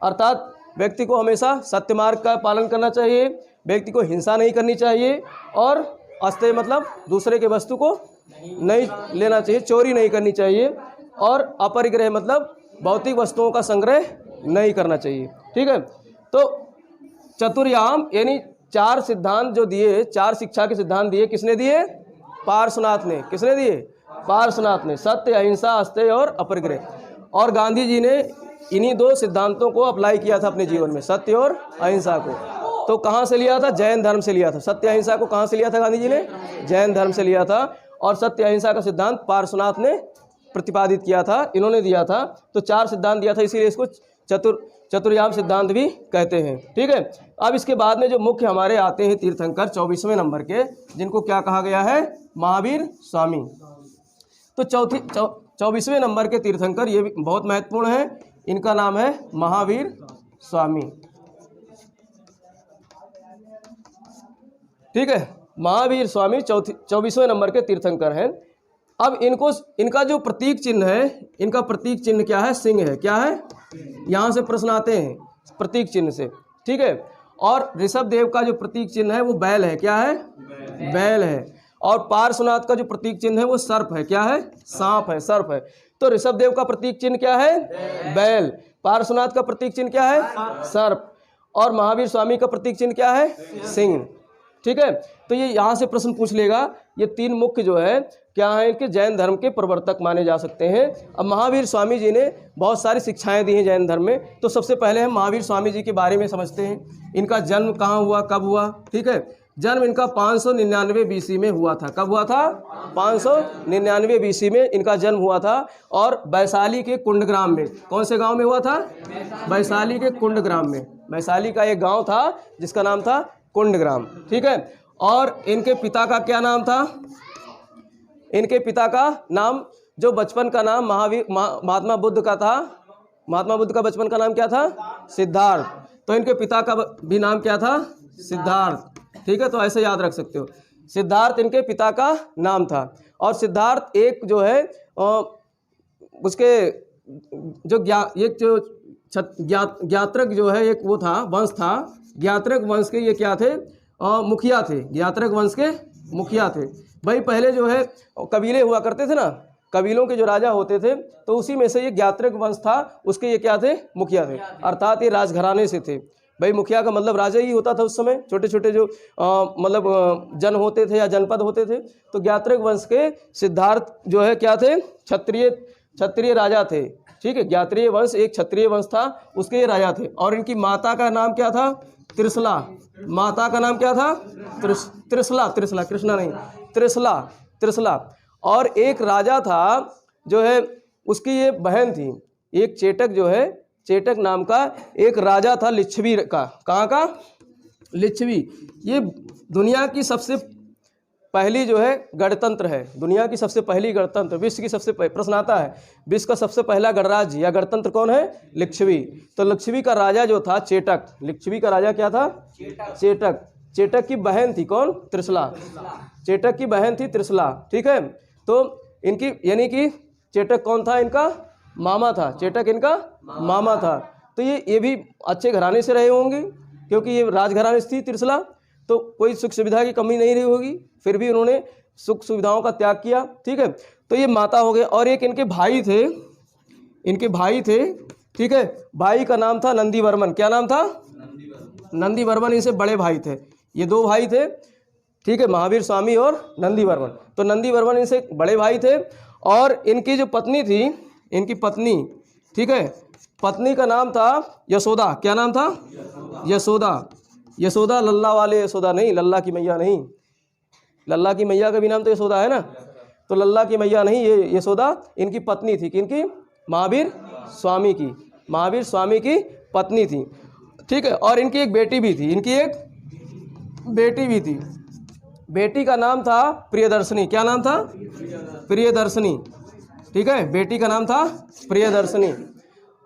अर्थात व्यक्ति को हमेशा सत्य मार्ग का पालन करना चाहिए, व्यक्ति को हिंसा नहीं करनी चाहिए, और अस्तेय मतलब दूसरे के वस्तु को नहीं लेना चाहिए, चोरी नहीं करनी चाहिए, और अपरिग्रह मतलब भौतिक वस्तुओं का संग्रह नहीं करना चाहिए, ठीक है। तो चतुर्याम यानी 4 सिद्धांत जो दिए, 4 शिक्षा के सिद्धांत दिए, किसने दिए? पार्श्वनाथ ने। किसने दिए? पार्श्वनाथ ने। सत्य, अहिंसा, अस्तेय और अपरिग्रह। और गांधी जी ने इन्हीं 2 सिद्धांतों को अप्लाई किया था अपने जीवन में, सत्य और अहिंसा को। तो कहाँ से लिया था? जैन धर्म से लिया था। सत्य अहिंसा को कहाँ से लिया था गांधी जी ने? जैन धर्म से लिया था। और सत्य अहिंसा का सिद्धांत पार्श्वनाथ ने प्रतिपादित किया था, इन्होंने दिया था। तो 4 सिद्धांत दिया था, इसीलिए इसको चतुर्याम सिद्धांत भी कहते हैं, ठीक है। अब इसके बाद में जो मुख्य हमारे आते हैं तीर्थंकर 24वें नंबर के, जिनको क्या कहा गया है? महावीर स्वामी। तो 24वें नंबर के तीर्थंकर ये भी बहुत महत्वपूर्ण है, इनका नाम है महावीर स्वामी, ठीक है। महावीर स्वामी 24वें नंबर के तीर्थंकर हैं। अब इनका जो प्रतीक चिन्ह है, इनका प्रतीक चिन्ह क्या है? सिंह है। क्या है? यहाँ से प्रश्न आते हैं प्रतीक चिन्ह से, ठीक है। और ऋषभ देव का जो प्रतीक चिन्ह है वो बैल है। क्या है? बैल है। और पार्श्वनाथ का जो प्रतीक चिन्ह है वो सर्प है। क्या है? सांप है, सर्प है। तो ऋषभ देव का प्रतीक चिन्ह क्या है? बैल। पार्श्वनाथ का प्रतीक चिन्ह क्या है? सर्प। और महावीर स्वामी का प्रतीक चिन्ह क्या है? सिंह, ठीक है। तो ये यहाँ से प्रश्न पूछ लेगा। ये 3 मुख्य जो है क्या है, इनके जैन धर्म के प्रवर्तक माने जा सकते हैं। अब महावीर स्वामी जी ने बहुत सारी शिक्षाएं दी हैं जैन धर्म में। तो सबसे पहले हम महावीर स्वामी जी के बारे में समझते हैं। इनका जन्म कहाँ हुआ, कब हुआ, ठीक है। जन्म इनका 599 BC में हुआ था। कब हुआ था? 599 BC में इनका जन्म हुआ था। और वैशाली के कुंडग्राम में। कौन से गाँव में हुआ था? वैशाली के कुंडग्राम में। वैशाली का एक गाँव था जिसका नाम था कुंडग्राम, ठीक है। और इनके पिता का क्या नाम था? इनके पिता का नाम, जो बचपन का नाम महात्मा बुद्ध का था, महात्मा बुद्ध का बचपन का नाम क्या था? सिद्धार्थ। तो इनके पिता का भी नाम क्या था? सिद्धार्थ, ठीक है। तो ऐसे याद रख सकते हो, सिद्धार्थ इनके पिता का नाम था। और सिद्धार्थ एक जो है उसके जो ज्ञात्रक जो है एक वो था, वंश था। ज्ञात्रक वंश के ये क्या थे? मुखिया थे। ज्ञात्रक वंश के मुखिया थे। भाई पहले जो है कबीले हुआ करते थे ना, कबीलों के जो राजा होते थे, तो उसी में से ये ज्ञात्रक वंश था, उसके ये क्या थे? मुखिया थे। अर्थात ये राजघराने से थे। भाई मुखिया का मतलब राजा ही होता था उस समय। छोटे छोटे जो मतलब जन होते थे या जनपद होते थे। तो ज्ञात्रक वंश के सिद्धार्थ जो है क्या थे? क्षत्रिय राजा थे, ठीक है। ज्ञात्रीय वंश एक क्षत्रिय वंश था, उसके ये राजा थे। और इनकी माता का नाम क्या था? त्रिशला। माता का नाम क्या था? त्रिशला। कृष्णा नहीं, त्रिशला। और एक राजा था जो है, उसकी ये बहन थी। एक चेटक जो है, चेटक नाम का एक राजा था लिच्छवी का। कहाँ का? लिच्छवी। ये दुनिया की सबसे पहली जो है गणतंत्र है, दुनिया की सबसे पहली गणतंत्र, विश्व की सबसे प्रश्न आता है विश्व का सबसे पहला गणराज्य या गणतंत्र कौन है? लिच्छवी। तो लिच्छवी का राजा जो था चेटक। लिच्छवी का राजा क्या था? चेटक। चेटक की बहन थी कौन? त्रिशला। चेटक की बहन थी त्रिशला, ठीक है। तो इनकी यानी कि चेटक कौन था? इनका मामा था। चेटक इनका मामा था। तो ये भी अच्छे घराने से रहे होंगे, क्योंकि ये राजघराने से थी त्रिशला, तो कोई सुख सुविधा की कमी नहीं रही होगी, फिर भी उन्होंने सुख सुविधाओं का त्याग किया। ठीक है, तो ये माता हो गए। और एक इनके भाई थे, ठीक है, भाई का नाम था नंदीवर्मन। क्या नाम था? नंदीवर्मन इनसे बड़े भाई थे। ये दो भाई थे, ठीक है, महावीर स्वामी और नंदीवर्मन। तो नंदीवर्मन इनसे बड़े भाई थे। और इनकी जो पत्नी थी, इनकी पत्नी, ठीक है, पत्नी का नाम था यशोदा। क्या नाम था? यशोदा। यशोदा लल्ला वाले यशोदा नहीं, लल्ला की मैया नहीं। लल्ला की मैया का भी नाम तो यशोदा है ना, तो लल्ला की मैया नहीं, ये यशोदा इनकी पत्नी थी। किनकी? महावीर स्वामी की, महावीर स्वामी की पत्नी थी। ठीक है, और इनकी एक बेटी भी थी, इनकी एक बेटी भी थी। बेटी का नाम था प्रियदर्शनी। क्या नाम था? प्रियदर्शनी। ठीक है, बेटी का नाम था प्रियदर्शनी।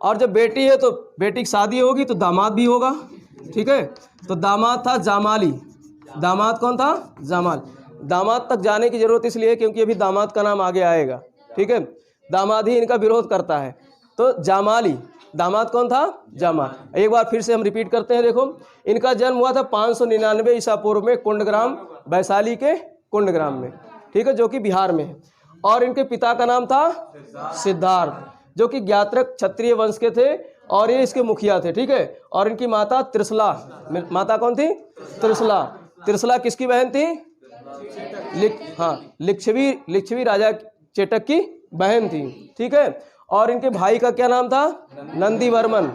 और जब बेटी है तो बेटी की शादी होगी तो दामाद भी होगा। ठीक है, तो दामाद था जामाली। दामाद कौन था? जामाल। दामाद तक जाने की जरूरत इसलिए क्योंकि अभी दामाद का नाम आगे आएगा। ठीक है, दामाद ही इनका विरोध करता है। तो जामाली, दामाद कौन था? जामाल। एक बार फिर से हम रिपीट करते हैं। देखो, इनका जन्म हुआ था 599 ईसा पूर्व में कुंडग्राम, वैशाली के कुंडग्राम में। ठीक है, जो कि बिहार में है। और इनके पिता का नाम था सिद्धार्थ, जो कि ज्ञात्रक क्षत्रिय वंश के थे और ये इसके मुखिया थे। ठीक है, और इनकी माता त्रिशला। माता कौन थी? त्रिशला। त्रिशला किसकी बहन थी? लिच्छवी राजा चेटक की बहन थी। ठीक है, और इनके भाई का क्या नाम था? नंदीवर्मन।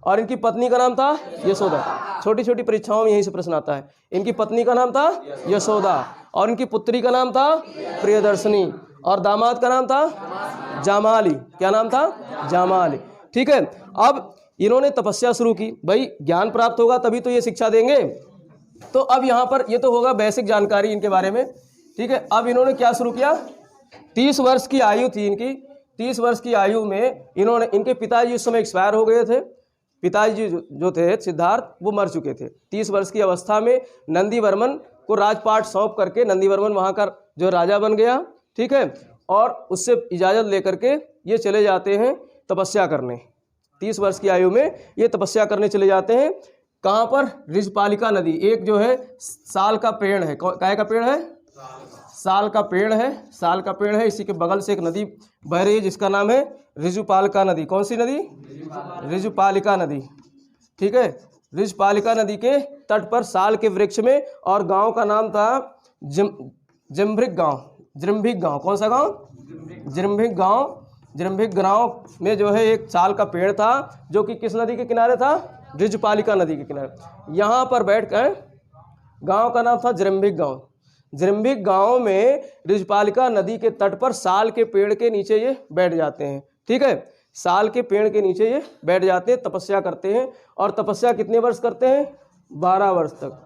और इनकी पत्नी का नाम था यशोदा। छोटी छोटी परीक्षाओं में यहीं से प्रश्न आता है। इनकी पत्नी का नाम था यशोदा, और इनकी पुत्री का नाम था प्रियदर्शनी, और दामाद का नाम था जामाली। क्या नाम था? जामाली। ठीक है, अब इन्होंने तपस्या शुरू की। भाई ज्ञान प्राप्त होगा तभी तो ये शिक्षा देंगे। तो अब यहाँ पर ये तो होगा बेसिक जानकारी इनके बारे में। ठीक है, अब इन्होंने क्या शुरू किया? 30 वर्ष की आयु थी इनकी। 30 वर्ष की आयु में इन्होंने, इनके पिताजी उस समय एक्सपायर हो गए थे। पिताजी जो थे सिद्धार्थ, वो मर चुके थे। 30 वर्ष की अवस्था में नंदीवर्मन को राजपाट सौंप करके नंदीवर्मन वहाँ का जो राजा बन गया। ठीक है, और उससे इजाज़त लेकर के ये चले जाते हैं तपस्या करने। 30 वर्ष की आयु में ये तपस्या करने चले जाते हैं। कहाँ पर? ऋजपालिका नदी। एक जो है साल का पेड़ है। काय का पेड़ है? साल का पेड़ है। साल का पेड़ है, इसी के बगल से एक नदी बह रही है जिसका नाम है ऋजुपालिका नदी। कौन सी नदी? ऋजुपालिका नदी। ठीक है, ऋजुपालिका नदी के तट पर साल के वृक्ष में, और गांव का नाम था जिम्भिक गांव। जिम्भिक गांव। कौन सा गांव? जिम्भिक गांव। जिम्भिक गांव में जो है एक साल का पेड़ था, जो कि किस नदी के किनारे था? ऋजुपालिका नदी के किनारे। यहाँ पर बैठ कर, गाँव का नाम था जिम्भिक गांव। जिम्भिक गांव में ऋजुपालिका नदी के तट पर साल के पेड़ के नीचे ये बैठ जाते हैं। ठीक है, साल के पेड़ के नीचे ये बैठ जाते हैं, तपस्या करते हैं। और तपस्या कितने वर्ष करते हैं? 12 वर्ष तक।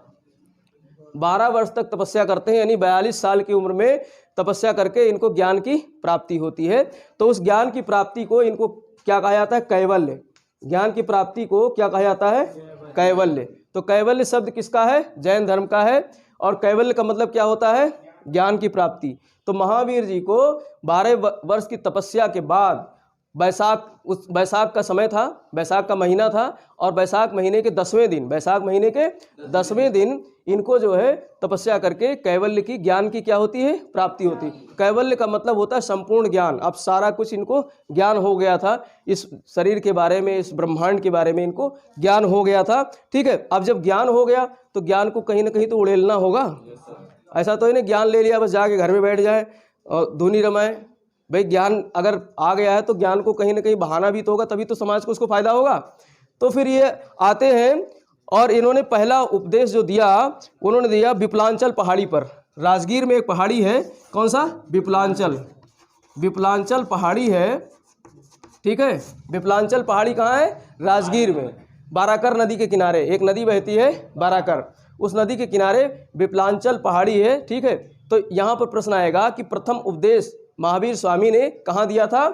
12 वर्ष तक तपस्या करते हैं, यानी 42 साल की उम्र में तपस्या करके इनको ज्ञान की प्राप्ति होती है। तो उस ज्ञान की प्राप्ति को इनको क्या कहा जाता है? कैवल्य। ज्ञान की प्राप्ति को क्या कहा जाता है? कैवल्य। तो कैवल्य शब्द किसका है? जैन धर्म का है। और कैवल्य का मतलब क्या होता है? ज्ञान की प्राप्ति। तो महावीर जी को 12 वर्ष की तपस्या के बाद बैसाख का समय था, बैसाख का महीना था, और बैसाख महीने के 10वें दिन, बैसाख महीने के 10वें दिन इनको जो है तपस्या करके कैवल्य की, ज्ञान की क्या होती है? प्राप्ति होती है। कैवल्य का मतलब होता है संपूर्ण ज्ञान। अब सारा कुछ इनको ज्ञान हो गया था, इस शरीर के बारे में, इस ब्रह्मांड के बारे में इनको ज्ञान हो गया था। ठीक है, अब जब ज्ञान हो गया तो ज्ञान को कहीं ना कहीं तो उड़ेलना होगा। ऐसा तो इन्हें ज्ञान ले लिया बस जाके घर में बैठ जाए और धुनी रमाए। भाई ज्ञान अगर आ गया है तो ज्ञान को कहीं ना कहीं बहाना भी तो होगा, तभी तो समाज को उसको फायदा होगा। तो फिर ये आते हैं और इन्होंने पहला उपदेश जो दिया, उन्होंने दिया विपलांचल पहाड़ी पर। राजगीर में एक पहाड़ी है, कौन सा? विपलांचल। विपलांचल पहाड़ी है। ठीक है, विपलांचल पहाड़ी कहाँ है? राजगीर में, बाराकर नदी के किनारे। एक नदी बहती है बाराकर, उस नदी के किनारे विपलांचल पहाड़ी है। ठीक है, तो यहाँ पर प्रश्न आएगा कि प्रथम उपदेश महावीर स्वामी ने कहाँ दिया था?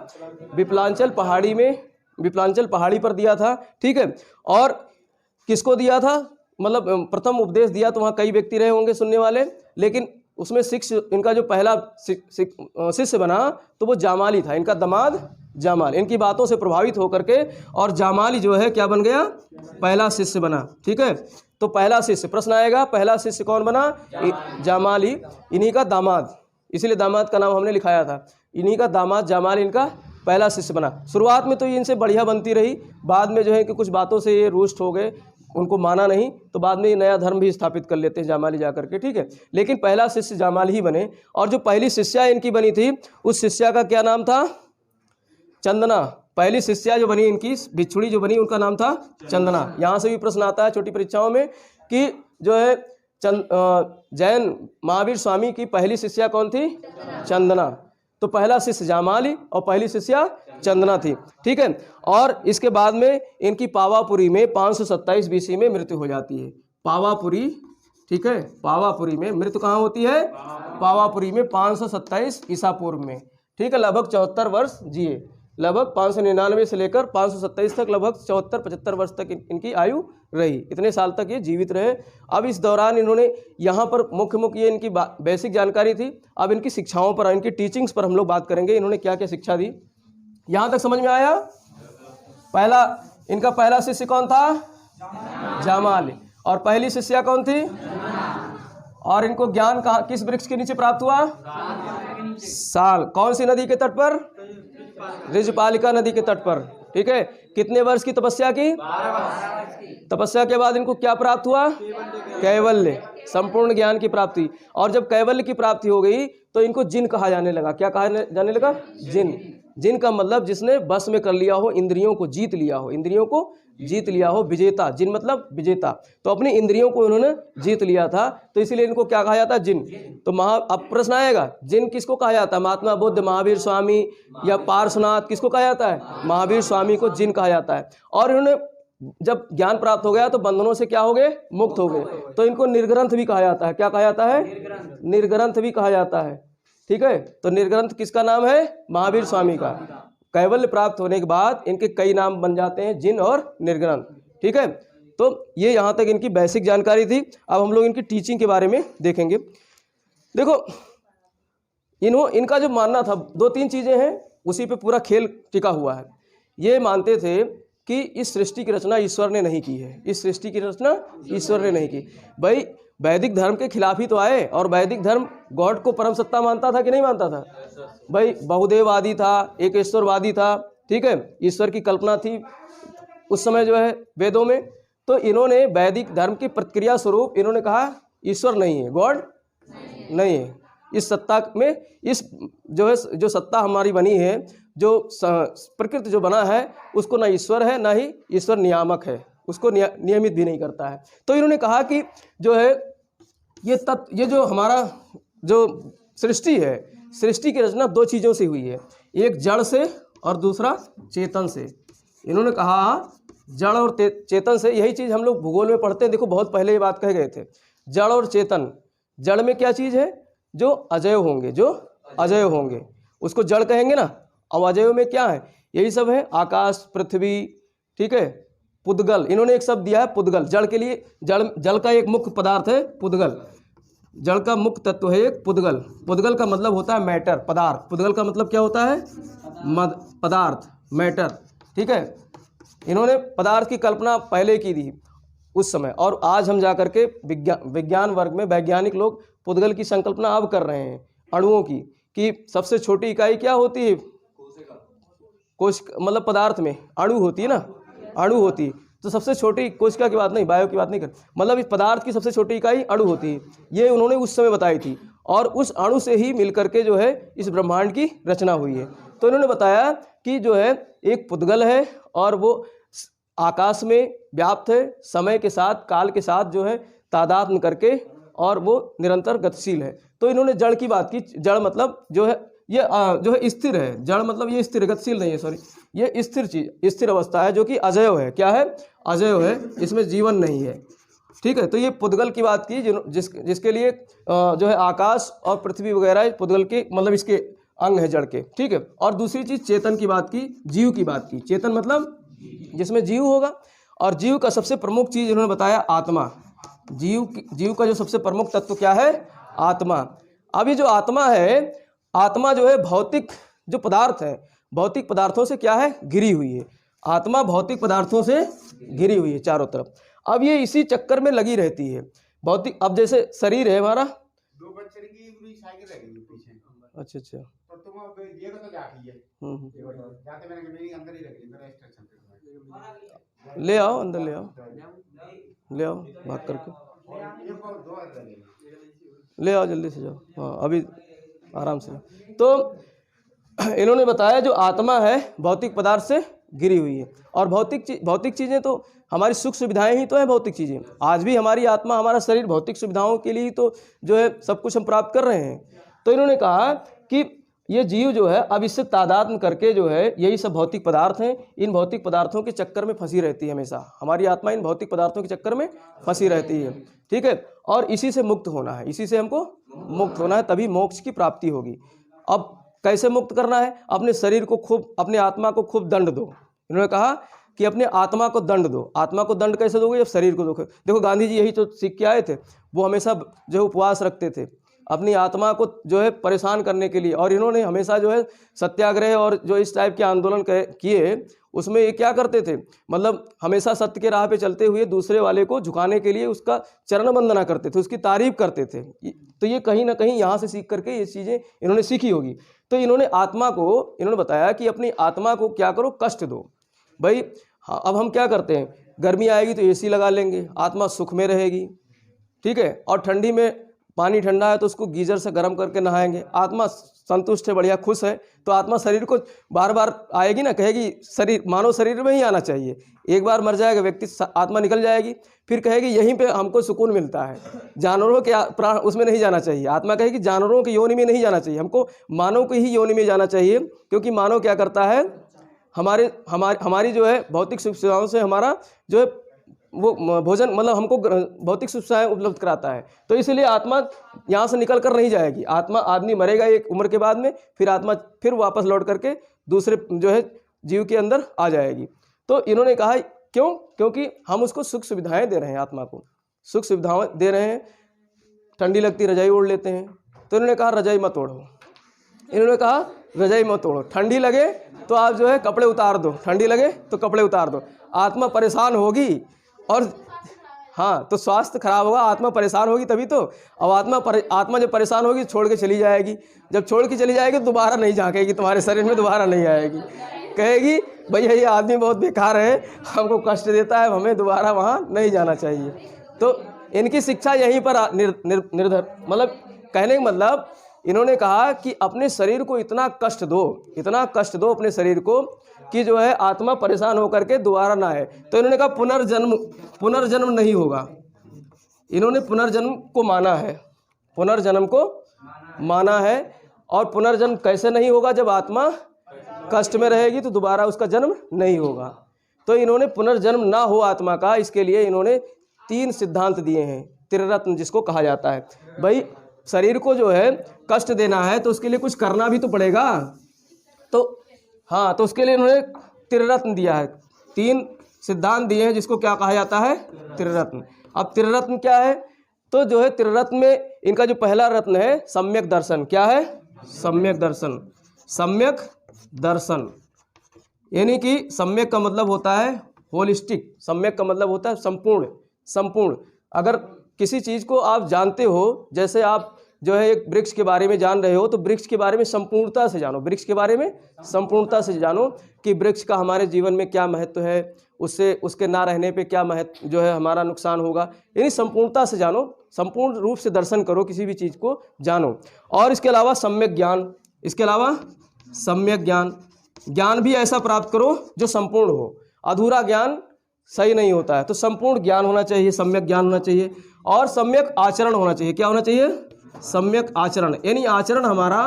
विपलांचल पहाड़ी में, विपलांचल पहाड़ी पर दिया था। ठीक है, और किसको दिया था? मतलब प्रथम उपदेश दिया तो वहाँ कई व्यक्ति रहे होंगे सुनने वाले, लेकिन उसमें इनका जो पहला शिष्य बना तो वो जामाली था, इनका दामाद जामाल, इनकी बातों से प्रभावित होकर के और जामाली जो है क्या बन गया, पहला शिष्य बना। ठीक है, तो पहला शिष्य, प्रश्न आएगा पहला शिष्य कौन बना, जामाली, इन्हीं का दामाद, इसीलिए दामाद का नाम हमने लिखाया था, इन्हीं का दामाद जामाल इनका पहला शिष्य बना। शुरुआत में तो ये इनसे बढ़िया बनती रही, बाद में जो है कि कुछ बातों से ये रुष्ट हो गए, उनको माना नहीं, तो बाद में ये नया धर्म भी स्थापित कर लेते हैं जामाली जाकर के। ठीक है, लेकिन पहला शिष्य जामाली ही बने। और जो पहली शिष्या इनकी बनी थी उस शिष्या का क्या नाम था, चंदना। पहली शिष्या जो बनी इनकी, बिछुड़ी जो बनी, उनका नाम था चंदना। यहाँ से भी प्रश्न आता है छोटी परीक्षाओं में कि जो है जैन महावीर स्वामी की पहली शिष्या कौन थी, चंदना। तो पहला शिष्य जामाली और पहली शिष्या चंदना थी। ठीक है, और इसके बाद में इनकी पावापुरी में 527 बीसी में मृत्यु हो जाती है। पावापुरी, ठीक है, पावापुरी में मृत्यु कहाँ होती है, पावापुरी में 527 ईसा पूर्व में। ठीक है, लगभग 74 वर्ष जिए, लगभग 599 से लेकर 527 तक, लगभग 74-75 वर्ष तक इनकी आयु रही। इतने साल तक ये जीवित रहे। अब इस दौरान इन्होंने यहाँ पर मुख्य ये इनकी बेसिक जानकारी थी। अब इनकी शिक्षाओं पर, इनकी टीचिंग्स पर हम लोग बात करेंगे, इन्होंने क्या क्या शिक्षा दी। यहाँ तक समझ में आया। पहला, इनका पहला शिष्य कौन था, जामाली, और पहली शिष्या कौन थी, और इनको ज्ञान कहाँ, किस वृक्ष के नीचे प्राप्त हुआ, साल, कौन सी नदी के तट पर, ऋजपालिका नदी के तट पर। ठीक है, कितने वर्ष की तपस्या की, तपस्या के बाद इनको क्या प्राप्त हुआ, कैवल्य, संपूर्ण ज्ञान की प्राप्ति। और जब कैवल्य की प्राप्ति हो गई तो इनको जिन कहा जाने लगा। क्या कहा जाने लगा, जिन। जिन का मतलब जिसने बस में कर लिया हो, इंद्रियों को जीत लिया हो, इंद्रियों को जीत लिया हो, विजेता। जिन मतलब विजेता। तो अपनी इंद्रियों को इन्होंने जीत लिया था, तो इसीलिए इनको क्या कहा जाता है, जिन। तो अब प्रश्न आएगा, जिन किसको कहा जाता है, महात्मा बुद्ध, महावीर स्वामी या पार्श्वनाथ, किसको कहा जाता है, महावीर स्वामी को जिन कहा जाता है। और इन्होंने जब ज्ञान प्राप्त हो गया तो बंधनों से क्या हो गए, मुक्त हो गए, तो इनको निर्ग्रंथ भी कहा जाता है। क्या कहा जाता है, निर्ग्रंथ भी कहा जाता है। ठीक है, तो निर्ग्रंथ किसका नाम है, महावीर स्वामी का। कैवल्य प्राप्त होने के बाद इनके कई नाम बन जाते हैं, जिन और निर्ग्रंथ। ठीक है, तो ये यहाँ तक इनकी बेसिक जानकारी थी। अब हम लोग इनकी टीचिंग के बारे में देखेंगे। देखो, इनका जो मानना था, 2-3 चीज़ें हैं, उसी पे पूरा खेल टिका हुआ है। ये मानते थे कि इस सृष्टि की रचना ईश्वर ने नहीं की है, इस सृष्टि की रचना ईश्वर ने नहीं की। भाई वैदिक धर्म के खिलाफ ही तो आए, और वैदिक धर्म गॉड को परम सत्ता मानता था कि नहीं मानता था। भाई बहुदेववादी था, एक ईश्वरवादी था। ठीक है, ईश्वर की कल्पना थी उस समय जो है वेदों में। तो इन्होंने वैदिक धर्म की प्रतिक्रिया स्वरूप इन्होंने कहा ईश्वर नहीं है, गॉड नहीं है। इस सत्ता में, इस जो है जो सत्ता हमारी बनी है, जो प्रकृति जो बना है, उसको ना ईश्वर है ना ही ईश्वर नियामक है, उसको नियमित भी नहीं करता है। तो इन्होंने कहा कि जो है ये जो हमारा जो सृष्टि है, सृष्टि की रचना 2 चीज़ों से हुई है, एक जड़ से और दूसरा चेतन से। इन्होंने कहा जड़ और चेतन से। यही चीज़ हम लोग भूगोल में पढ़ते हैं। देखो, बहुत पहले ये बात कहे गए थे, जड़ और चेतन। जड़ में क्या चीज़ है, जो अजय होंगे, जो अजय होंगे उसको जड़ कहेंगे ना। अब अजय में क्या है, यही सब है, आकाश, पृथ्वी, ठीक है, पुद्गल। इन्होंने एक शब्द दिया है पुद्गल, जड़ के लिए। जल का एक मुख्य पदार्थ है पुद्गल, जड़ का मुख्य तत्व है एक पुद्गल। पुद्गल का मतलब होता है मैटर, पदार्थ। पुद्गल का मतलब क्या होता है, पदार्थ, मैटर। ठीक है, इन्होंने पदार्थ की कल्पना पहले की थी उस समय, और आज हम जाकर के विज्ञान वर्ग में वैज्ञानिक लोग पुद्गल की संकल्पना अब कर रहे हैं, अणुओं की, कि सबसे छोटी इकाई क्या होती है, कोश, मतलब पदार्थ में अणु होती है ना, अणु होती है। तो सबसे छोटी कोशिका की बात नहीं, बायो की बात नहीं कर, मतलब इस पदार्थ की सबसे छोटी इकाई अणु होती है। ये उन्होंने उस समय बताई थी, और उस अणु से ही मिलकर के जो है इस ब्रह्मांड की रचना हुई है। तो इन्होंने बताया कि जो है एक पुद्गल है, और वो आकाश में व्याप्त है, समय के साथ, काल के साथ जो है तादात्म्य करके, और वो निरंतर गतिशील है। तो इन्होंने जड़ की बात की। जड़ मतलब जो है ये जो है स्थिर है, जड़ मतलब ये स्थिर, गतिशील नहीं है, सॉरी, ये स्थिर चीज, स्थिर अवस्था है, जो कि अजैव है। क्या है, अजैव है, इसमें जीवन नहीं है। ठीक है, तो ये पुद्गल की बात की, जिसके लिए जो है आकाश और पृथ्वी वगैरह पुद्गल के मतलब इसके अंग है, जड़ के। ठीक है, और दूसरी चीज चेतन की बात की, जीव की बात की। चेतन मतलब जिसमें जीव होगा, और जीव का सबसे प्रमुख चीज इन्होंने बताया आत्मा। जीव का जो सबसे प्रमुख तत्व क्या है, आत्मा। अब ये जो आत्मा है, आत्मा जो है भौतिक जो पदार्थ है भौतिक पदार्थों से क्या है, घिरी हुई है। आत्मा भौतिक पदार्थों से घिरी हुई है चारों तरफ। अब ये इसी चक्कर में लगी रहती है भौतिक। अब जैसे शरीर है हमारा, दो बच्चे की पूरी साइकिल रह गई पीछे। अच्छा अच्छा, तो तुम अब ये तो जाती है जाते मैंने मेरी अंदर ही रह गई मेरा इंस्ट्रक्शन पे। ले आओ अंदर, ले आओ भाग करके ये को दो रह गई, ले आओ, जल्दी से जाओ। हाँ अभी आराम से। तो इन्होंने बताया जो आत्मा है भौतिक पदार्थ से घिरी हुई है, और भौतिक चीज़ें तो हमारी सुख सुविधाएं ही तो है भौतिक चीज़ें। आज भी हमारी आत्मा, हमारा शरीर भौतिक सुविधाओं के लिए ही तो जो है सब कुछ हम प्राप्त कर रहे हैं। तो इन्होंने कहा कि ये जीव जो है अब इससे तादात्म्य करके जो है यही सब भौतिक पदार्थ हैं, इन भौतिक पदार्थों के चक्कर में फंसी रहती है हमेशा। हमारी आत्मा इन भौतिक पदार्थों के चक्कर में फंसी रहती है, ठीक है। और इसी से मुक्त होना है, इसी से हमको मुक्त होना है, तभी मोक्ष की प्राप्ति होगी। अब कैसे मुक्त करना है? अपने शरीर को खूब, अपने आत्मा को खूब दंड दो। इन्होंने कहा कि अपने आत्मा को दंड दो। आत्मा को दंड कैसे दोगे? जब शरीर को दोगे। देखो गांधी जी यही तो सीख के आए थे, वो हमेशा जो है उपवास रखते थे अपनी आत्मा को जो है परेशान करने के लिए। और इन्होंने हमेशा जो है सत्याग्रह और जो इस टाइप के आंदोलन किए, उसमें ये क्या करते थे, मतलब हमेशा सत्य के राह पे चलते हुए दूसरे वाले को झुकाने के लिए उसका चरण वंदना करते थे, उसकी तारीफ करते थे। तो ये कहीं ना कहीं यहाँ से सीख करके ये चीज़ें इन्होंने सीखी होगी। तो इन्होंने आत्मा को, इन्होंने बताया कि अपनी आत्मा को क्या करो, कष्ट दो भाई। हाँ, अब हम क्या करते हैं, गर्मी आएगी तो एसी लगा लेंगे, आत्मा सुख में रहेगी, ठीक है। और ठंडी में पानी ठंडा है तो उसको गीजर से गर्म करके नहाएंगे, आत्मा संतुष्ट है, बढ़िया खुश है, तो आत्मा शरीर को बार बार आएगी ना, कहेगी शरीर, मानव शरीर में ही आना चाहिए। एक बार मर जाएगा व्यक्ति, आत्मा निकल जाएगी, फिर कहेगी यहीं पे हमको सुकून मिलता है, जानवरों के प्राण उसमें नहीं जाना चाहिए। आत्मा कहेगी जानवरों की योनि में नहीं जाना चाहिए, हमको मानव की ही योनि में जाना चाहिए, क्योंकि मानव क्या करता है, हमारी जो है भौतिक सुख सुविधाओं से हमारा जो है वो भोजन, मतलब हमको भौतिक सुविधाएं उपलब्ध कराता है। तो इसलिए आत्मा यहाँ से निकल कर नहीं जाएगी। आत्मा, आदमी मरेगा एक उम्र के बाद में, फिर आत्मा फिर वापस लौट करके दूसरे जो है जीव के अंदर आ जाएगी। तो इन्होंने कहा क्यों? क्योंकि हम उसको सुख सुविधाएं दे रहे हैं, आत्मा को सुख सुविधाएं दे रहे हैं। ठंडी लगती रजाई ओढ़ लेते हैं, तो इन्होंने कहा रजाई मत ओढ़ो। इन्होंने कहा रजाई मत ओढ़ो, ठंडी लगे तो आप जो है कपड़े उतार दो, ठंडी लगे तो कपड़े उतार दो। आत्मा परेशान होगी और हाँ, तो स्वास्थ्य खराब होगा, आत्मा परेशान होगी तभी तो। अब आत्मा जब परेशान होगी छोड़ के चली जाएगी, जब छोड़ के चली जाएगी दोबारा नहीं झांकेगी तुम्हारे शरीर में, दोबारा नहीं आएगी, कहेगी भैया ये आदमी बहुत बेकार है, हमको कष्ट देता है, हमें दोबारा वहाँ नहीं जाना चाहिए। तो इनकी शिक्षा यहीं पर निर्धर, मतलब कहने का मतलब इन्होंने कहा कि अपने शरीर को इतना कष्ट दो अपने शरीर को कि जो है आत्मा परेशान होकर के दोबारा ना आए। तो इन्होंने कहा पुनर्जन्म नहीं होगा। इन्होंने पुनर्जन्म को माना है, पुनर्जन्म को माना है। और पुनर्जन्म कैसे नहीं होगा? जब आत्मा कष्ट में रहेगी तो दोबारा उसका जन्म नहीं होगा। तो इन्होंने पुनर्जन्म ना हो आत्मा का, इसके लिए इन्होंने 3 सिद्धांत दिए हैं, त्रिरत्न जिसको कहा जाता है। भाई शरीर को जो है कष्ट देना है तो उसके लिए कुछ करना भी तो पड़ेगा। तो हाँ, तो उसके लिए इन्होंने त्रिरत्न दिया है, 3 सिद्धांत दिए हैं जिसको क्या कहा जाता है, त्रिरत्न। अब त्रिरत्न क्या है? तो जो है त्रिरत्न में इनका जो पहला रत्न है सम्यक दर्शन। क्या है? सम्यक दर्शन। सम्यक दर्शन यानी कि सम्यक का मतलब होता है होलिस्टिक, सम्यक का मतलब होता है संपूर्ण। अगर किसी चीज़ को आप जानते हो, जैसे आप जो है एक वृक्ष के बारे में जान रहे हो, तो वृक्ष के बारे में संपूर्णता से जानो, वृक्ष के बारे में संपूर्णता से जानो कि वृक्ष का हमारे जीवन में क्या महत्व है, उससे उसके ना रहने पे क्या महत्व जो है हमारा नुकसान होगा, यानी संपूर्णता से जानो, संपूर्ण रूप से दर्शन करो, किसी भी चीज़ को जानो। और इसके अलावा सम्यक ज्ञान, इसके अलावा सम्यक ज्ञान भी ऐसा प्राप्त करो जो संपूर्ण हो। अधूरा ज्ञान सही नहीं होता है, तो संपूर्ण ज्ञान होना चाहिए, सम्यक ज्ञान होना चाहिए। और सम्यक आचरण होना चाहिए। क्या होना चाहिए? सम्यक आचरण, यानी आचरण हमारा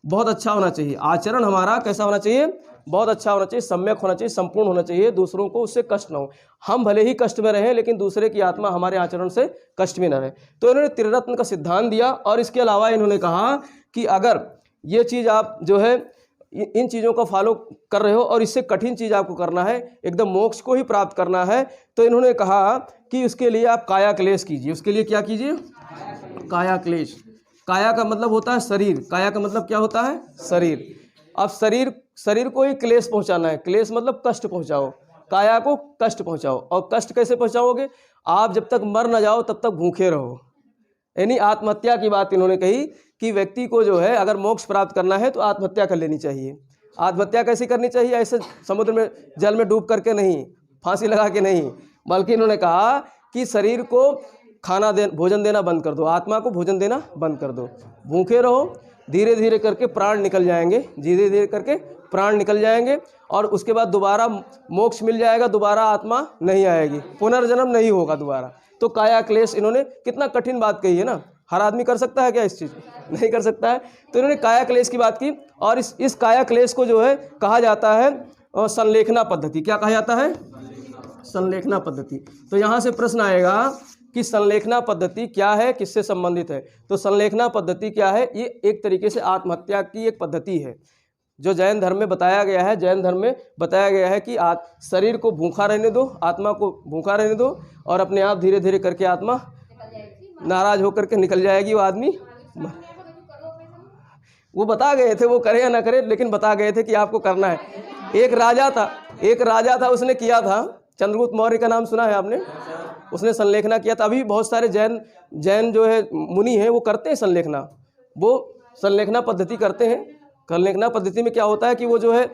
बहुत अच्छा होना चाहिए। आचरण हमारा कैसा होना चाहिए? बहुत अच्छा होना चाहिए, सम्यक होना चाहिए, संपूर्ण होना चाहिए, दूसरों को उससे कष्ट न हो। हम भले ही कष्ट में रहें लेकिन दूसरे की आत्मा हमारे आचरण से कष्ट में न रहे। तो इन्होंने त्रिरत्न का सिद्धांत दिया। और इसके अलावा इन्होंने कहा कि अगर ये चीज़ आप जो है इन चीज़ों को फॉलो कर रहे हो और इससे कठिन चीज़ आपको करना है, एकदम मोक्ष को ही प्राप्त करना है, तो इन्होंने कहा कि उसके लिए आप काया क्लेश कीजिए। उसके लिए क्या कीजिए? काया क्लेश। काया का मतलब होता है शरीर, काया का मतलब क्या होता है? शरीर। अब शरीर शरीर को ही क्लेश पहुंचाना है। क्लेश मतलब कष्ट पहुंचाओ, काया को कष्ट पहुंचाओ। और कष्ट कैसे पहुंचाओगे? आप जब तक मर न जाओ तब तक भूखे रहो। यानी आत्महत्या की बात इन्होंने कही कि व्यक्ति को जो है अगर मोक्ष प्राप्त करना है तो आत्महत्या कर लेनी चाहिए। आत्महत्या कैसे करनी चाहिए? ऐसे समुद्र में जल में डूब करके नहीं, फांसी लगा के नहीं, बल्कि इन्होंने कहा कि शरीर को भोजन देना बंद कर दो, आत्मा को भोजन देना बंद कर दो, भूखे रहो, धीरे धीरे करके प्राण निकल जाएंगे, धीरे धीरे करके प्राण निकल जाएंगे और उसके बाद दोबारा मोक्ष मिल जाएगा, दोबारा आत्मा नहीं आएगी, पुनर्जन्म नहीं होगा दोबारा। तो काया क्लेश, इन्होंने कितना कठिन बात कही है ना। हर आदमी कर सकता है क्या इस चीज़? नहीं कर सकता है। तो इन्होंने काया क्लेश की बात की और इस काया क्लेश को जो है कहा जाता है संलेखना पद्धति। क्या कहा जाता है? संलेखना पद्धति। तो यहाँ से प्रश्न आएगा कि संलेखना पद्धति क्या है, किससे संबंधित है? तो संलेखना पद्धति क्या है? ये एक तरीके से आत्महत्या की एक पद्धति है जो जैन धर्म में बताया गया है। जैन धर्म में बताया गया है कि शरीर को भूखा रहने दो, आत्मा को भूखा रहने दो और अपने आप धीरे धीरे करके आत्मा नाराज होकर के निकल जाएगी। वो आदमी, वो बता गए थे, वो करे या ना करे, लेकिन बता गए थे कि आपको करना है। एक राजा था, उसने किया था। चंद्रगुप्त मौर्य का नाम सुना है आपने? उसने संलेखना किया था। अभी बहुत सारे जैन जो है मुनि हैं वो करते हैं संलेखना, वो संलेखना पद्धति करते हैं। संलेखना पद्धति में क्या होता है कि वो जो है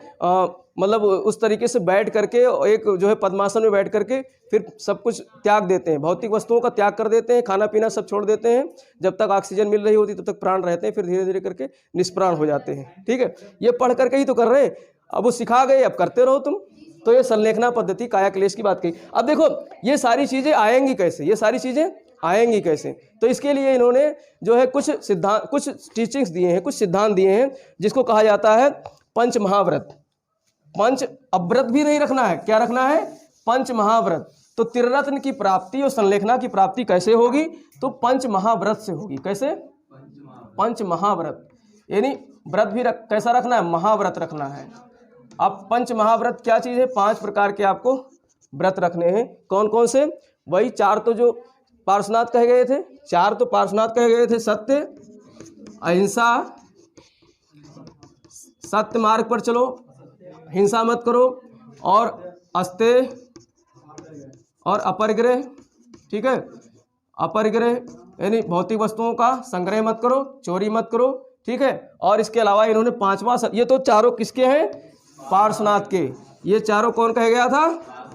मतलब उस तरीके से बैठ करके एक जो है पद्मासन में बैठ करके फिर सब कुछ त्याग देते हैं, भौतिक वस्तुओं का त्याग कर देते हैं, खाना पीना सब छोड़ देते हैं। जब तक ऑक्सीजन मिल रही होती तब तक प्राण रहते हैं, फिर धीरे धीरे करके निष्प्राण हो जाते हैं। ठीक है, ये पढ़ करके ही तो कर रहे हैं। अब वो सिखा गए, अब करते रहो तुम। तो ये संलेखना पद्धति काया क्लेश की बात कही। अब देखो ये सारी चीज़ें आएंगी कैसे, ये सारी चीज़ें आएंगी कैसे? तो इसके लिए इन्होंने जो है कुछ सिद्धांत, कुछ टीचिंग्स दिए हैं, कुछ सिद्धांत दिए हैं जिसको कहा जाता है पंच महाव्रत। पंच अव्रत भी नहीं रखना है, क्या रखना है? पंच महाव्रत। तो त्रिरत्न की प्राप्ति और संलेखना की प्राप्ति कैसे होगी? तो पंच महाव्रत से होगी। कैसे? पंच महाव्रत। यानी व्रत भी कैसा रखना है? महाव्रत रखना है। अब पंच महाव्रत क्या चीज़ है? 5 प्रकार के आपको व्रत रखने हैं। कौन कौन से? वही 4 तो जो पार्श्वनाथ कहे गए थे, 4 तो पार्श्वनाथ कहे गए थे। सत्य, अहिंसा, सत्य मार्ग पर चलो, हिंसा मत करो, और अस्तेय और अपरिग्रह। ठीक है, अपरिग्रह यानी भौतिक वस्तुओं का संग्रह मत करो, चोरी मत करो। ठीक है, और इसके अलावा इन्होंने 5वां, ये तो चारों किसके हैं? पार्श्वनाथ के। ये चारों कौन कह गया था?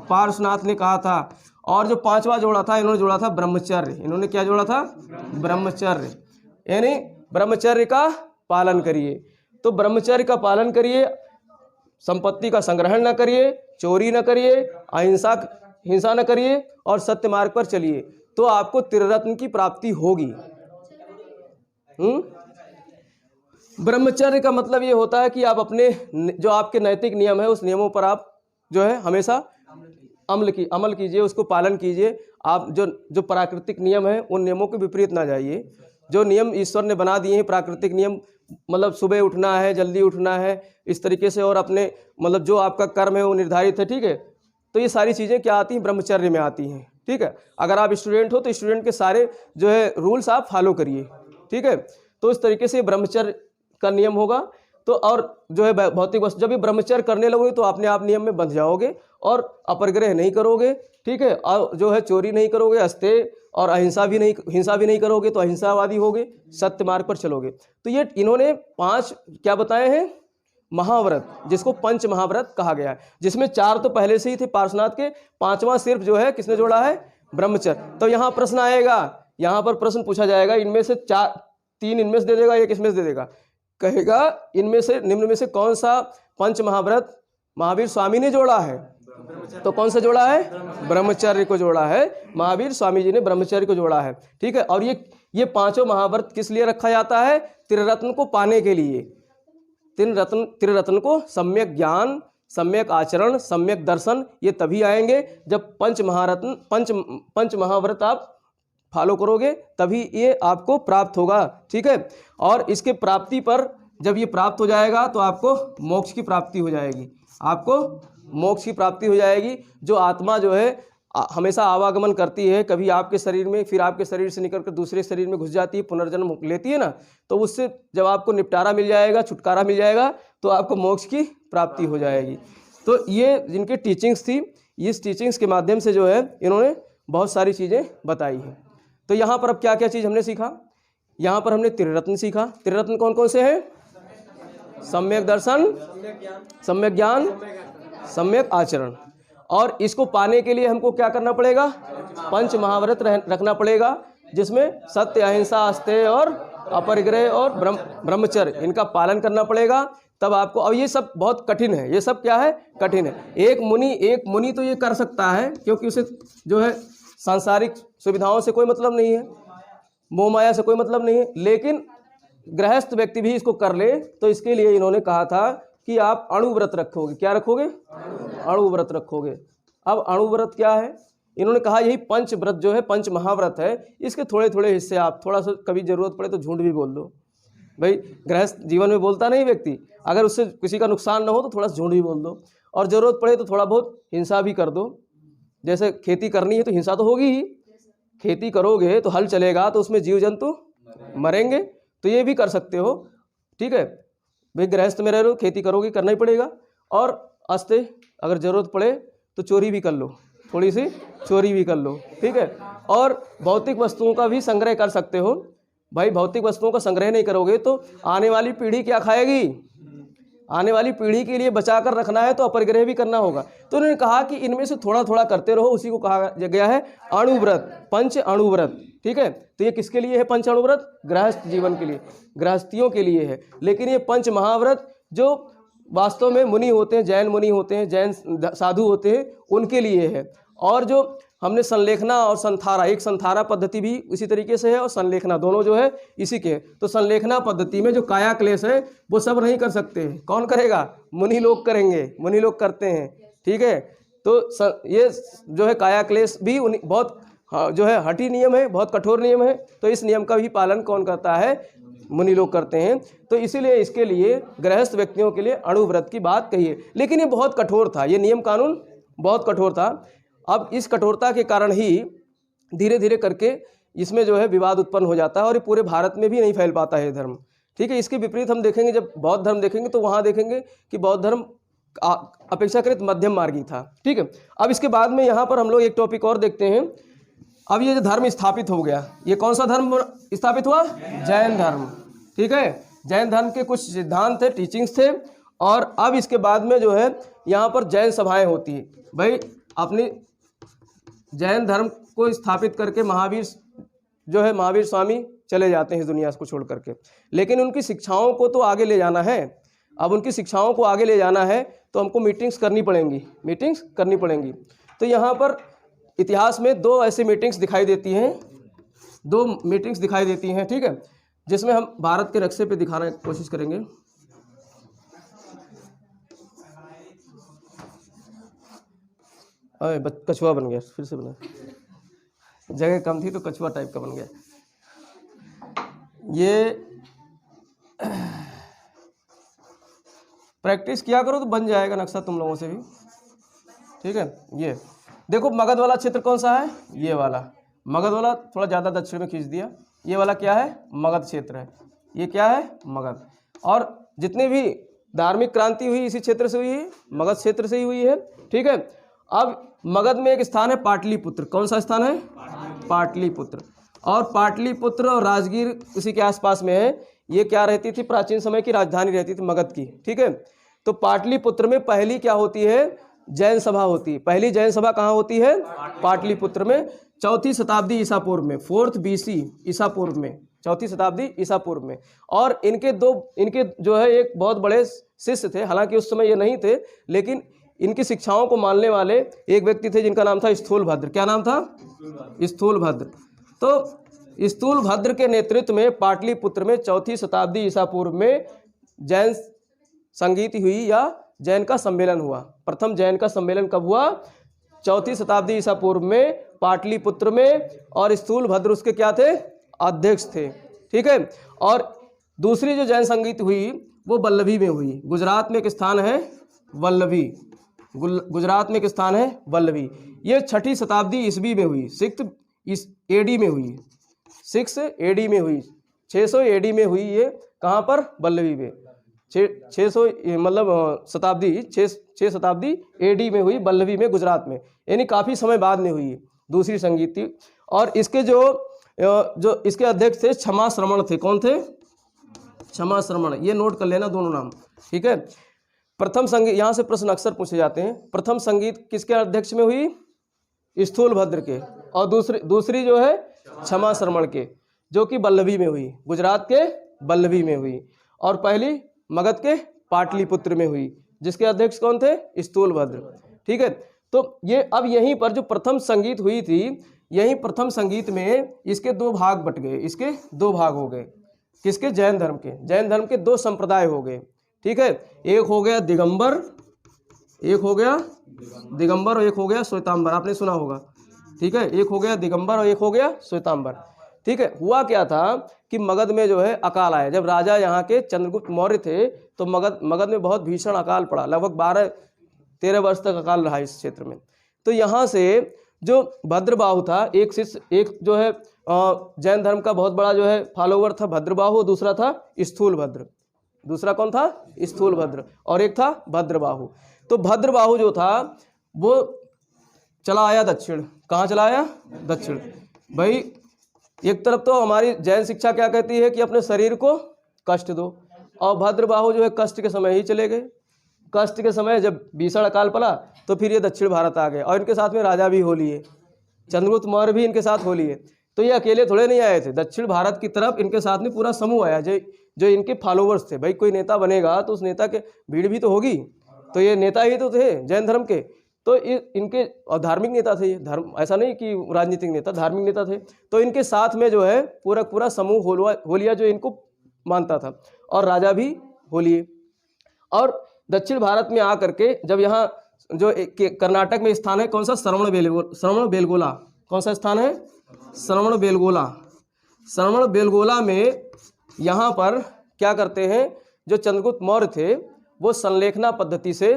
पार्श्वनाथ ने कहा था। और जो 5वां जोड़ा था, इन्होंने जोड़ा था ब्रह्मचर्य। इन्होंने क्या जोड़ा था? ब्रह्मचर्य। यानी ब्रह्मचर्य का पालन करिए। तो ब्रह्मचर्य का पालन करिए, संपत्ति का संग्रहण न करिए, चोरी न करिए, हिंसा न करिए और सत्य मार्ग पर चलिए, तो आपको त्रिरत्न की प्राप्ति होगी। ब्रह्मचर्य का मतलब ये होता है कि आप अपने जो आपके नैतिक नियम है उस नियमों पर आप जो है हमेशा अमल कीजिए, उसको पालन कीजिए। आप जो प्राकृतिक नियम है उन नियमों के विपरीत ना जाइए। जो नियम ईश्वर ने बना दिए हैं, प्राकृतिक नियम, मतलब सुबह उठना है, जल्दी उठना है, इस तरीके से, और अपने मतलब जो आपका कर्म है वो निर्धारित है। ठीक है, तो ये सारी चीज़ें क्या आती हैं? ब्रह्मचर्य में आती हैं। ठीक है, अगर आप स्टूडेंट हो तो स्टूडेंट के सारे जो है रूल्स आप फॉलो करिए। ठीक है, तो इस तरीके से ब्रह्मचर्य का नियम होगा। तो और जो है भौतिक वस्तु, जब भी ब्रह्मचर्य करने लगोगे तो अपने आप नियम में बंध जाओगे और अपरिग्रह नहीं करोगे। ठीक है, और जो है चोरी नहीं करोगे, अस्तेय और हिंसा भी नहीं करोगे, तो अहिंसावादी होगे, सत्य मार्ग पर चलोगे। तो ये इन्होंने 5 क्या बताए हैं? महाव्रत, जिसको पंच महाव्रत कहा गया है, जिसमें 4 तो पहले से ही थे पार्श्वनाथ के, 5वां सिर्फ जो है किसने जोड़ा है? ब्रह्मचर्य। तो यहाँ प्रश्न आएगा, यहाँ पर प्रश्न पूछा जाएगा, इनमें से 3 इनमें से दे देगा, 1 इसमें से दे देगा। कहेगा इनमें से निम्न में से कौन सा पंच महाव्रत महावीर स्वामी ने जोड़ा है? तो कौन सा जोड़ा है? ब्रह्मचर्य को जोड़ा है। महावीर स्वामी जी ने ब्रह्मचर्य को जोड़ा है। ठीक है, और ये 5 महाव्रत किस लिए रखा जाता है? त्रिरत्न को पाने के लिए। त्रिरत्न को सम्यक ज्ञान, सम्यक आचरण, सम्यक दर्शन, ये तभी आएंगे जब पंच महाव्रत आप फॉलो करोगे, तभी ये आपको प्राप्त होगा। ठीक है, और इसके प्राप्ति पर जब ये प्राप्त हो जाएगा तो आपको मोक्ष की प्राप्ति हो जाएगी। आपको मोक्ष की प्राप्ति हो जाएगी। जो आत्मा जो है हमेशा आवागमन करती है, कभी आपके शरीर में, फिर आपके शरीर से निकलकर दूसरे शरीर में घुस जाती है, पुनर्जन्म लेती है ना, तो उससे जब आपको निपटारा मिल जाएगा, छुटकारा मिल जाएगा, तो आपको मोक्ष की प्राप्ति हो जाएगी। तो ये जिनकी टीचिंग्स थी, इस टीचिंग्स के माध्यम से जो है इन्होंने बहुत सारी चीज़ें बताई हैं। तो यहाँ पर अब क्या क्या चीज़ हमने सीखा? यहाँ पर हमने त्रिरत्न सीखा। त्रिरत्न कौन कौन से हैं? सम्यक दर्शन, सम्यक ज्ञान, सम्यक आचरण। और इसको पाने के लिए हमको क्या करना पड़ेगा? पंच महाव्रत रखना पड़ेगा, जिसमें सत्य, अहिंसा, आस्तेय और अपरिग्रह और ब्रह्मचर्य, इनका पालन करना पड़ेगा। तब आपको, अब ये सब बहुत कठिन है, ये सब क्या है? कठिन है। एक मुनि तो ये कर सकता है, क्योंकि उसे जो है सांसारिक सुविधाओं से कोई मतलब नहीं है, मोह माया से कोई मतलब नहीं है। लेकिन गृहस्थ व्यक्ति भी इसको कर ले, तो इसके लिए इन्होंने कहा था कि आप अणुव्रत रखोगे। क्या रखोगे? अणुव्रत रखोगे। अब अणुव्रत क्या है? इन्होंने कहा यही पंच व्रत जो है, पंच महाव्रत है, इसके थोड़े थोड़े हिस्से आप थोड़ा सा कभी जरूरत पड़े तो झूठ भी बोल दो। भाई गृहस्थ जीवन में बोलता नहीं व्यक्ति, अगर उससे किसी का नुकसान ना हो तो थोड़ा सा झूठ भी बोल दो, और ज़रूरत पड़े तो थोड़ा बहुत हिंसा भी कर दो। जैसे खेती करनी है तो हिंसा तो होगी ही, खेती करोगे तो हल चलेगा तो उसमें जीव जंतु मरेंगे, तो ये भी कर सकते हो। ठीक है भाई, गृहस्थ में रह रहे हो, खेती करोगे, करना ही पड़ेगा। और अस्ते अगर ज़रूरत पड़े तो चोरी भी कर लो, थोड़ी सी चोरी भी कर लो। ठीक है, और भौतिक वस्तुओं का भी संग्रह कर सकते हो। भाई भौतिक वस्तुओं का संग्रह नहीं करोगे तो आने वाली पीढ़ी क्या खाएगी? आने वाली पीढ़ी के लिए बचा कर रखना है तो अपरिग्रह भी करना होगा। तो उन्होंने कहा कि इनमें से थोड़ा थोड़ा करते रहो, उसी को कहा गया है अणुव्रत, पंच अणुव्रत। ठीक है, तो ये किसके लिए है पंच अणुव्रत? गृहस्थ जीवन के लिए, गृहस्थियों के लिए है। लेकिन ये पंच महाव्रत जो वास्तव में मुनि होते हैं, जैन मुनि होते हैं, जैन साधु होते हैं, उनके लिए है। और जो हमने संलेखना और संथारा, एक संथारा पद्धति भी इसी तरीके से है, और संलेखना, दोनों जो है इसी के। तो संलेखना पद्धति में जो काया क्लेश है वो सब नहीं कर सकते। कौन करेगा? मुनि लोग करेंगे, मुनि लोग करते हैं। ठीक है, तो ये जो है काया क्लेश भी बहुत जो है हठी नियम है, बहुत कठोर नियम है। तो इस नियम का भी पालन कौन करता है? मुनि लोग करते हैं। तो इसीलिए इसके लिए गृहस्थ व्यक्तियों के लिए अणुव्रत की बात कही है। लेकिन ये बहुत कठोर था, ये नियम कानून बहुत कठोर था। अब इस कठोरता के कारण ही धीरे धीरे करके इसमें जो है विवाद उत्पन्न हो जाता है, और ये पूरे भारत में भी नहीं फैल पाता है धर्म। ठीक है, इसके विपरीत हम देखेंगे, जब बौद्ध धर्म देखेंगे तो वहाँ देखेंगे कि बौद्ध धर्म अपेक्षाकृत मध्यम मार्गी था। ठीक है, अब इसके बाद में यहाँ पर हम लोग एक टॉपिक और देखते हैं। अब ये जो धर्म स्थापित हो गया, ये कौन सा धर्म स्थापित हुआ? जैन धर्म। ठीक है, जैन धर्म के कुछ सिद्धांत थे, टीचिंग्स थे। और अब इसके बाद में जो है यहाँ पर जैन सभाएं होती है। भाई अपनी जैन धर्म को स्थापित करके महावीर जो है, महावीर स्वामी चले जाते हैं इस दुनिया को छोड़ करके, लेकिन उनकी शिक्षाओं को तो आगे ले जाना है। अब उनकी शिक्षाओं को आगे ले जाना है तो हमको मीटिंग्स करनी पड़ेंगी। तो यहाँ पर इतिहास में दो ऐसी मीटिंग्स दिखाई देती हैं, ठीक है, जिसमें हम भारत के नक्शे पे दिखाने की कोशिश करेंगे। अरे कछुआ बन गया, फिर से बना, जगह कम थी तो कछुआ टाइप का बन गया। ये प्रैक्टिस किया करो तो बन जाएगा नक्शा तुम लोगों से भी। ठीक है, ये देखो मगध वाला क्षेत्र कौन सा है? ये वाला मगध वाला, थोड़ा ज़्यादा दक्षिण में खींच दिया। ये वाला क्या है? मगध क्षेत्र है। ये क्या है? मगध। और जितने भी धार्मिक क्रांति हुई इसी क्षेत्र से हुई है, मगध क्षेत्र से ही हुई है। ठीक है, अब मगध में एक स्थान है पाटलिपुत्र। कौन सा स्थान है? पाटलिपुत्र। और पाटलिपुत्र और राजगीर इसी के आसपास में है। ये क्या रहती थी? प्राचीन समय की राजधानी रहती थी मगध की। ठीक है, तो पाटलिपुत्र में पहली क्या होती है? जैन सभा होती है। पहली जैन सभा कहाँ होती है? पाटलिपुत्र में, 4वीं शताब्दी ईसा पूर्व में, 4th BC ईसा पूर्व में, 4वीं शताब्दी ईसा पूर्व में। और इनके जो है एक बहुत बड़े शिष्य थे, हालांकि उस समय ये नहीं थे, लेकिन इनकी शिक्षाओं को मानने वाले एक व्यक्ति थे जिनका नाम था स्थूलभद्र। क्या नाम था? स्थूलभद्र। तो स्थूलभद्र के नेतृत्व में पाटलिपुत्र में 4वीं शताब्दी ईसा पूर्व में जैन संगीत हुई या जैन का सम्मेलन हुआ। प्रथम जैन का सम्मेलन कब हुआ? 4वीं शताब्दी ईसा पूर्व में पाटलिपुत्र में। और स्थूलभद्र उसके क्या थे? अध्यक्ष थे। ठीक है, और दूसरी जो जैन संगीत हुई वो वल्लभी में हुई। गुजरात में एक स्थान है वल्लभी। गुजरात में एक स्थान है वल्लभी। ये 6ठी शताब्दी ईस्वी में हुई, 6 AD में हुई, 6 AD में हुई, 600 AD में हुई। ये कहाँ पर? वल्लभी में। 600 मतलब शताब्दी 6 शताब्दी AD में हुई वल्लभी में, गुजरात में, यानी काफ़ी समय बाद में हुई दूसरी संगीत थी। और इसके जो इसके अध्यक्ष थे क्षमा श्रमण थे। कौन थे? क्षमा श्रमण। ये नोट कर लेना दोनों नाम, ठीक है। प्रथम संगीत, यहाँ से प्रश्न अक्सर पूछे जाते हैं। प्रथम संगीत किसके अध्यक्ष में हुई? स्थूलभद्र के। और दूसरी जो है क्षमा श्रमण के, जो कि वल्लभी में हुई, गुजरात के वल्लभी में हुई। और पहली मगध के पाटलिपुत्र में हुई, जिसके अध्यक्ष कौन थे? स्थूलभद्र, ठीक है। तो ये अब यहीं पर जो प्रथम संगीत हुई थी, यही प्रथम संगीत में इसके 2 भाग बट गए, इसके 2 भाग हो गए। किसके? जैन धर्म के। जैन धर्म के 2 संप्रदाय हो गए, ठीक है। एक हो गया दिगंबर, एक हो गया दिगंबर और एक हो गया श्वेतांबर, आपने सुना होगा, ठीक है। एक हो गया दिगंबर और एक हो गया श्वेतांबर, ठीक है। हुआ क्या था कि मगध में जो है अकाल आया। जब राजा यहाँ के चंद्रगुप्त मौर्य थे तो मगध में बहुत भीषण अकाल पड़ा, लगभग 12-13 वर्ष तक अकाल रहा इस क्षेत्र में। तो यहाँ से जो भद्रबाहु था, एक जो है जैन धर्म का बहुत बड़ा जो है फॉलोवर था भद्रबाहु, दूसरा था स्थूलभद्र। दूसरा कौन था? स्थूलभद्र। और एक था भद्रबाहु। तो भद्रबाहु जो था वो चला आया दक्षिण। कहाँ चला आया? दक्षिण। भाई एक तरफ तो हमारी जैन शिक्षा क्या कहती है कि अपने शरीर को कष्ट दो, और भद्रबाहु जो है कष्ट के समय ही चले गए। कष्ट के समय जब भीषण अकाल पड़ा तो फिर ये दक्षिण भारत आ गए, और इनके साथ में राजा भी हो लिए, चंद्रगुप्त मौर्य भी इनके साथ हो लिए। तो ये अकेले थोड़े नहीं आए थे, दक्षिण भारत की तरफ इनके साथ में पूरा समूह आया जो इनके फॉलोवर्स थे। भाई कोई नेता बनेगा तो उस नेता के भीड़ भी तो होगी, तो ये नेता ही तो थे जैन धर्म के। तो इनके और धार्मिक नेता थे, ये धर्म ऐसा नहीं कि राजनीतिक नेता, धार्मिक नेता थे। तो इनके साथ में जो है पूरा समूह हो लिया जो इनको मानता था, और राजा भी हो लिए। और दक्षिण भारत में आकर के जब यहाँ जो कर्नाटक में स्थान है कौन सा? श्रवण बेलगोला। कौन सा स्थान है? श्रवण बेलगोला। श्रवण बेलगोला में यहाँ पर क्या करते हैं, जो चंद्रगुप्त मौर्य थे वो संलेखना पद्धति से,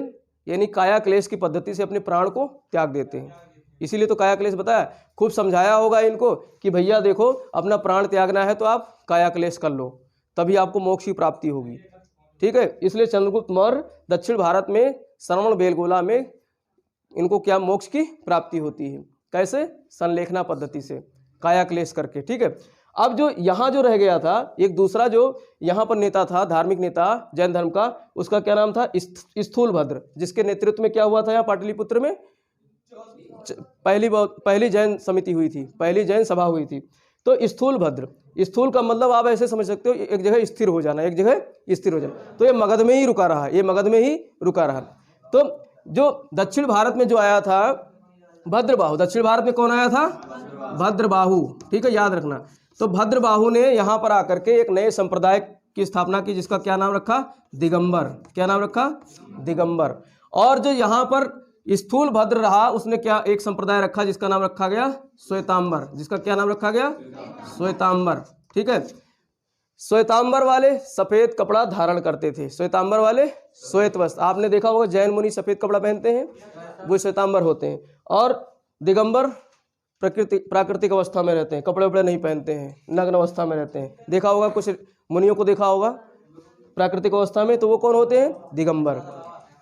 यानी काया क्लेश की पद्धति से अपने प्राण को त्याग देते हैं। इसीलिए तो काया क्लेश बताया, खूब समझाया होगा इनको कि भैया देखो अपना प्राण त्यागना है तो आप काया क्लेश कर लो, तभी आपको मोक्ष की प्राप्ति होगी, ठीक है। इसलिए चंद्रगुप्त मौर्य दक्षिण भारत में श्रवण बेलगोला में इनको क्या मोक्ष की प्राप्ति होती है? कैसे? संलेखना पद्धति से, काया क्लेश करके, ठीक है। अब जो यहाँ जो रह गया था एक दूसरा जो यहाँ पर नेता था, धार्मिक नेता जैन धर्म का, उसका क्या नाम था? स्थूलभद्र, जिसके नेतृत्व में क्या हुआ था यहाँ पाटलिपुत्र में? पहली जैन समिति हुई थी, पहली जैन सभा हुई थी। तो स्थूलभद्र, स्थूल का मतलब आप ऐसे समझ सकते हो एक जगह स्थिर हो जाना, एक जगह स्थिर हो जाना। तो ये मगध में ही रुका रहा, ये मगध में ही रुका रहा। तो जो दक्षिण भारत में जो आया था भद्रबाहु, दक्षिण भारत में कौन आया था? भद्रबाहु, ठीक है, याद रखना। तो भद्रबाहु ने यहाँ पर आकर के एक नए संप्रदाय की स्थापना की, जिसका क्या नाम रखा? दिगंबर। क्या नाम रखा? दिगंबर। और जो यहाँ पर स्थूलभद्र रहा उसने क्या एक संप्रदाय रखा जिसका नाम रखा गया श्वेतांबर। जिसका क्या नाम रखा गया? श्वेतांबर, ठीक है। श्वेतांबर वाले सफेद कपड़ा धारण करते थे, श्वेतांबर वाले श्वेत वस्त्र। आपने देखा होगा जैन मुनि सफेद कपड़ा पहनते हैं, वो श्वेतांबर होते हैं। और दिगंबर प्राकृतिक अवस्था में रहते हैं, कपड़े वपड़े नहीं पहनते हैं, नग्न अवस्था में रहते हैं। देखा होगा कुछ मुनियों को देखा होगा प्राकृतिक अवस्था में, तो वो कौन होते हैं? दिगंबर।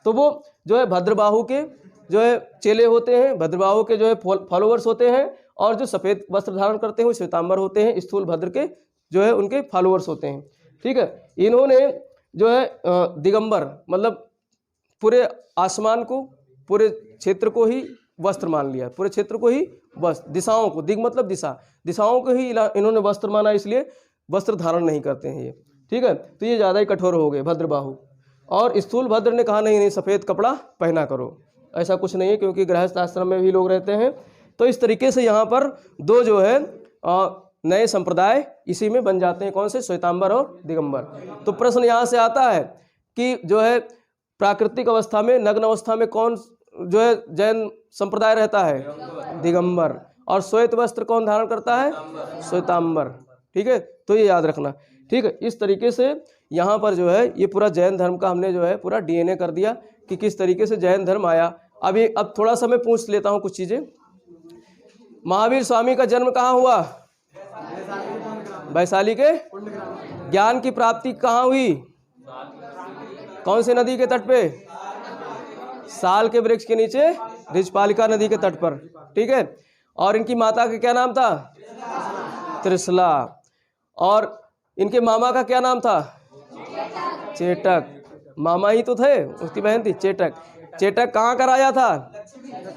तो वो जो है भद्रबाहु के जो है चेले होते हैं, भद्रबाहु के जो है फॉलोवर्स होते हैं, और जो सफ़ेद वस्त्र धारण करते हैं वो श्वेतांबर होते हैं, स्थूलभद्र के जो है उनके फॉलोवर्स होते हैं, ठीक है। इन्होंने जो है दिगंबर मतलब पूरे आसमान को, पूरे क्षेत्र को ही वस्त्र मान लिया, पूरे क्षेत्र को ही वस्त्र, दिशाओं को, दिग मतलब दिशा, दिशाओं को ही इन्होंने वस्त्र माना, इसलिए वस्त्र धारण नहीं करते हैं ये, ठीक है। तो ये ज़्यादा ही कठोर हो गए भद्रबाहु। और स्थूलभद्र ने कहा नहीं सफ़ेद कपड़ा पहना करो, ऐसा कुछ नहीं है, क्योंकि गृहस्थ आश्रम में भी लोग रहते हैं। तो इस तरीके से यहाँ पर दो जो है नए संप्रदाय इसी में बन जाते हैं, कौन से? श्वेतांबर और दिगंबर। तो प्रश्न यहाँ से आता है कि जो है प्राकृतिक अवस्था में, नग्न अवस्था में कौन जो है जैन संप्रदाय रहता है? दिगंबर। और श्वेत वस्त्र कौन धारण करता है? श्वेतांबर, ठीक है। तो ये याद रखना, ठीक है। इस तरीके से यहाँ पर जो है ये पूरा जैन धर्म का हमने जो है पूरा DNA कर दिया कि किस तरीके से जैन धर्म आया। अब थोड़ा सा मैं पूछ लेता हूँ कुछ चीज़ें। महावीर स्वामी का जन्म कहाँ हुआ? वैशाली के। ज्ञान की प्राप्ति कहाँ हुई? कौन सी नदी के तट पे? साल के वृक्ष के नीचे, ऋषपालिका नदी के तट पर, ठीक है। और इनकी माता का क्या नाम था? त्रिशला। और इनके मामा का क्या नाम था? चेटक। मामा ही तो थे, उसकी बहन थी चेटक। चेटक कहाँ का राजा था?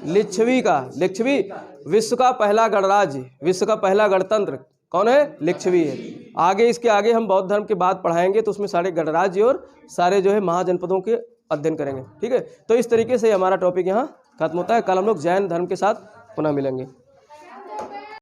लिच्छवी का। लिच्छवी विश्व का पहला गणराज्य, विश्व का पहला गणतंत्र कौन है? लिच्छवी है। आगे इसके आगे हम बौद्ध धर्म के बाद पढ़ाएंगे तो उसमें सारे गणराज्य और सारे जो है महाजनपदों के अध्ययन करेंगे, ठीक है। तो इस तरीके से हमारा टॉपिक यहाँ खत्म होता है। कल हम लोग जैन धर्म के साथ पुनः मिलेंगे।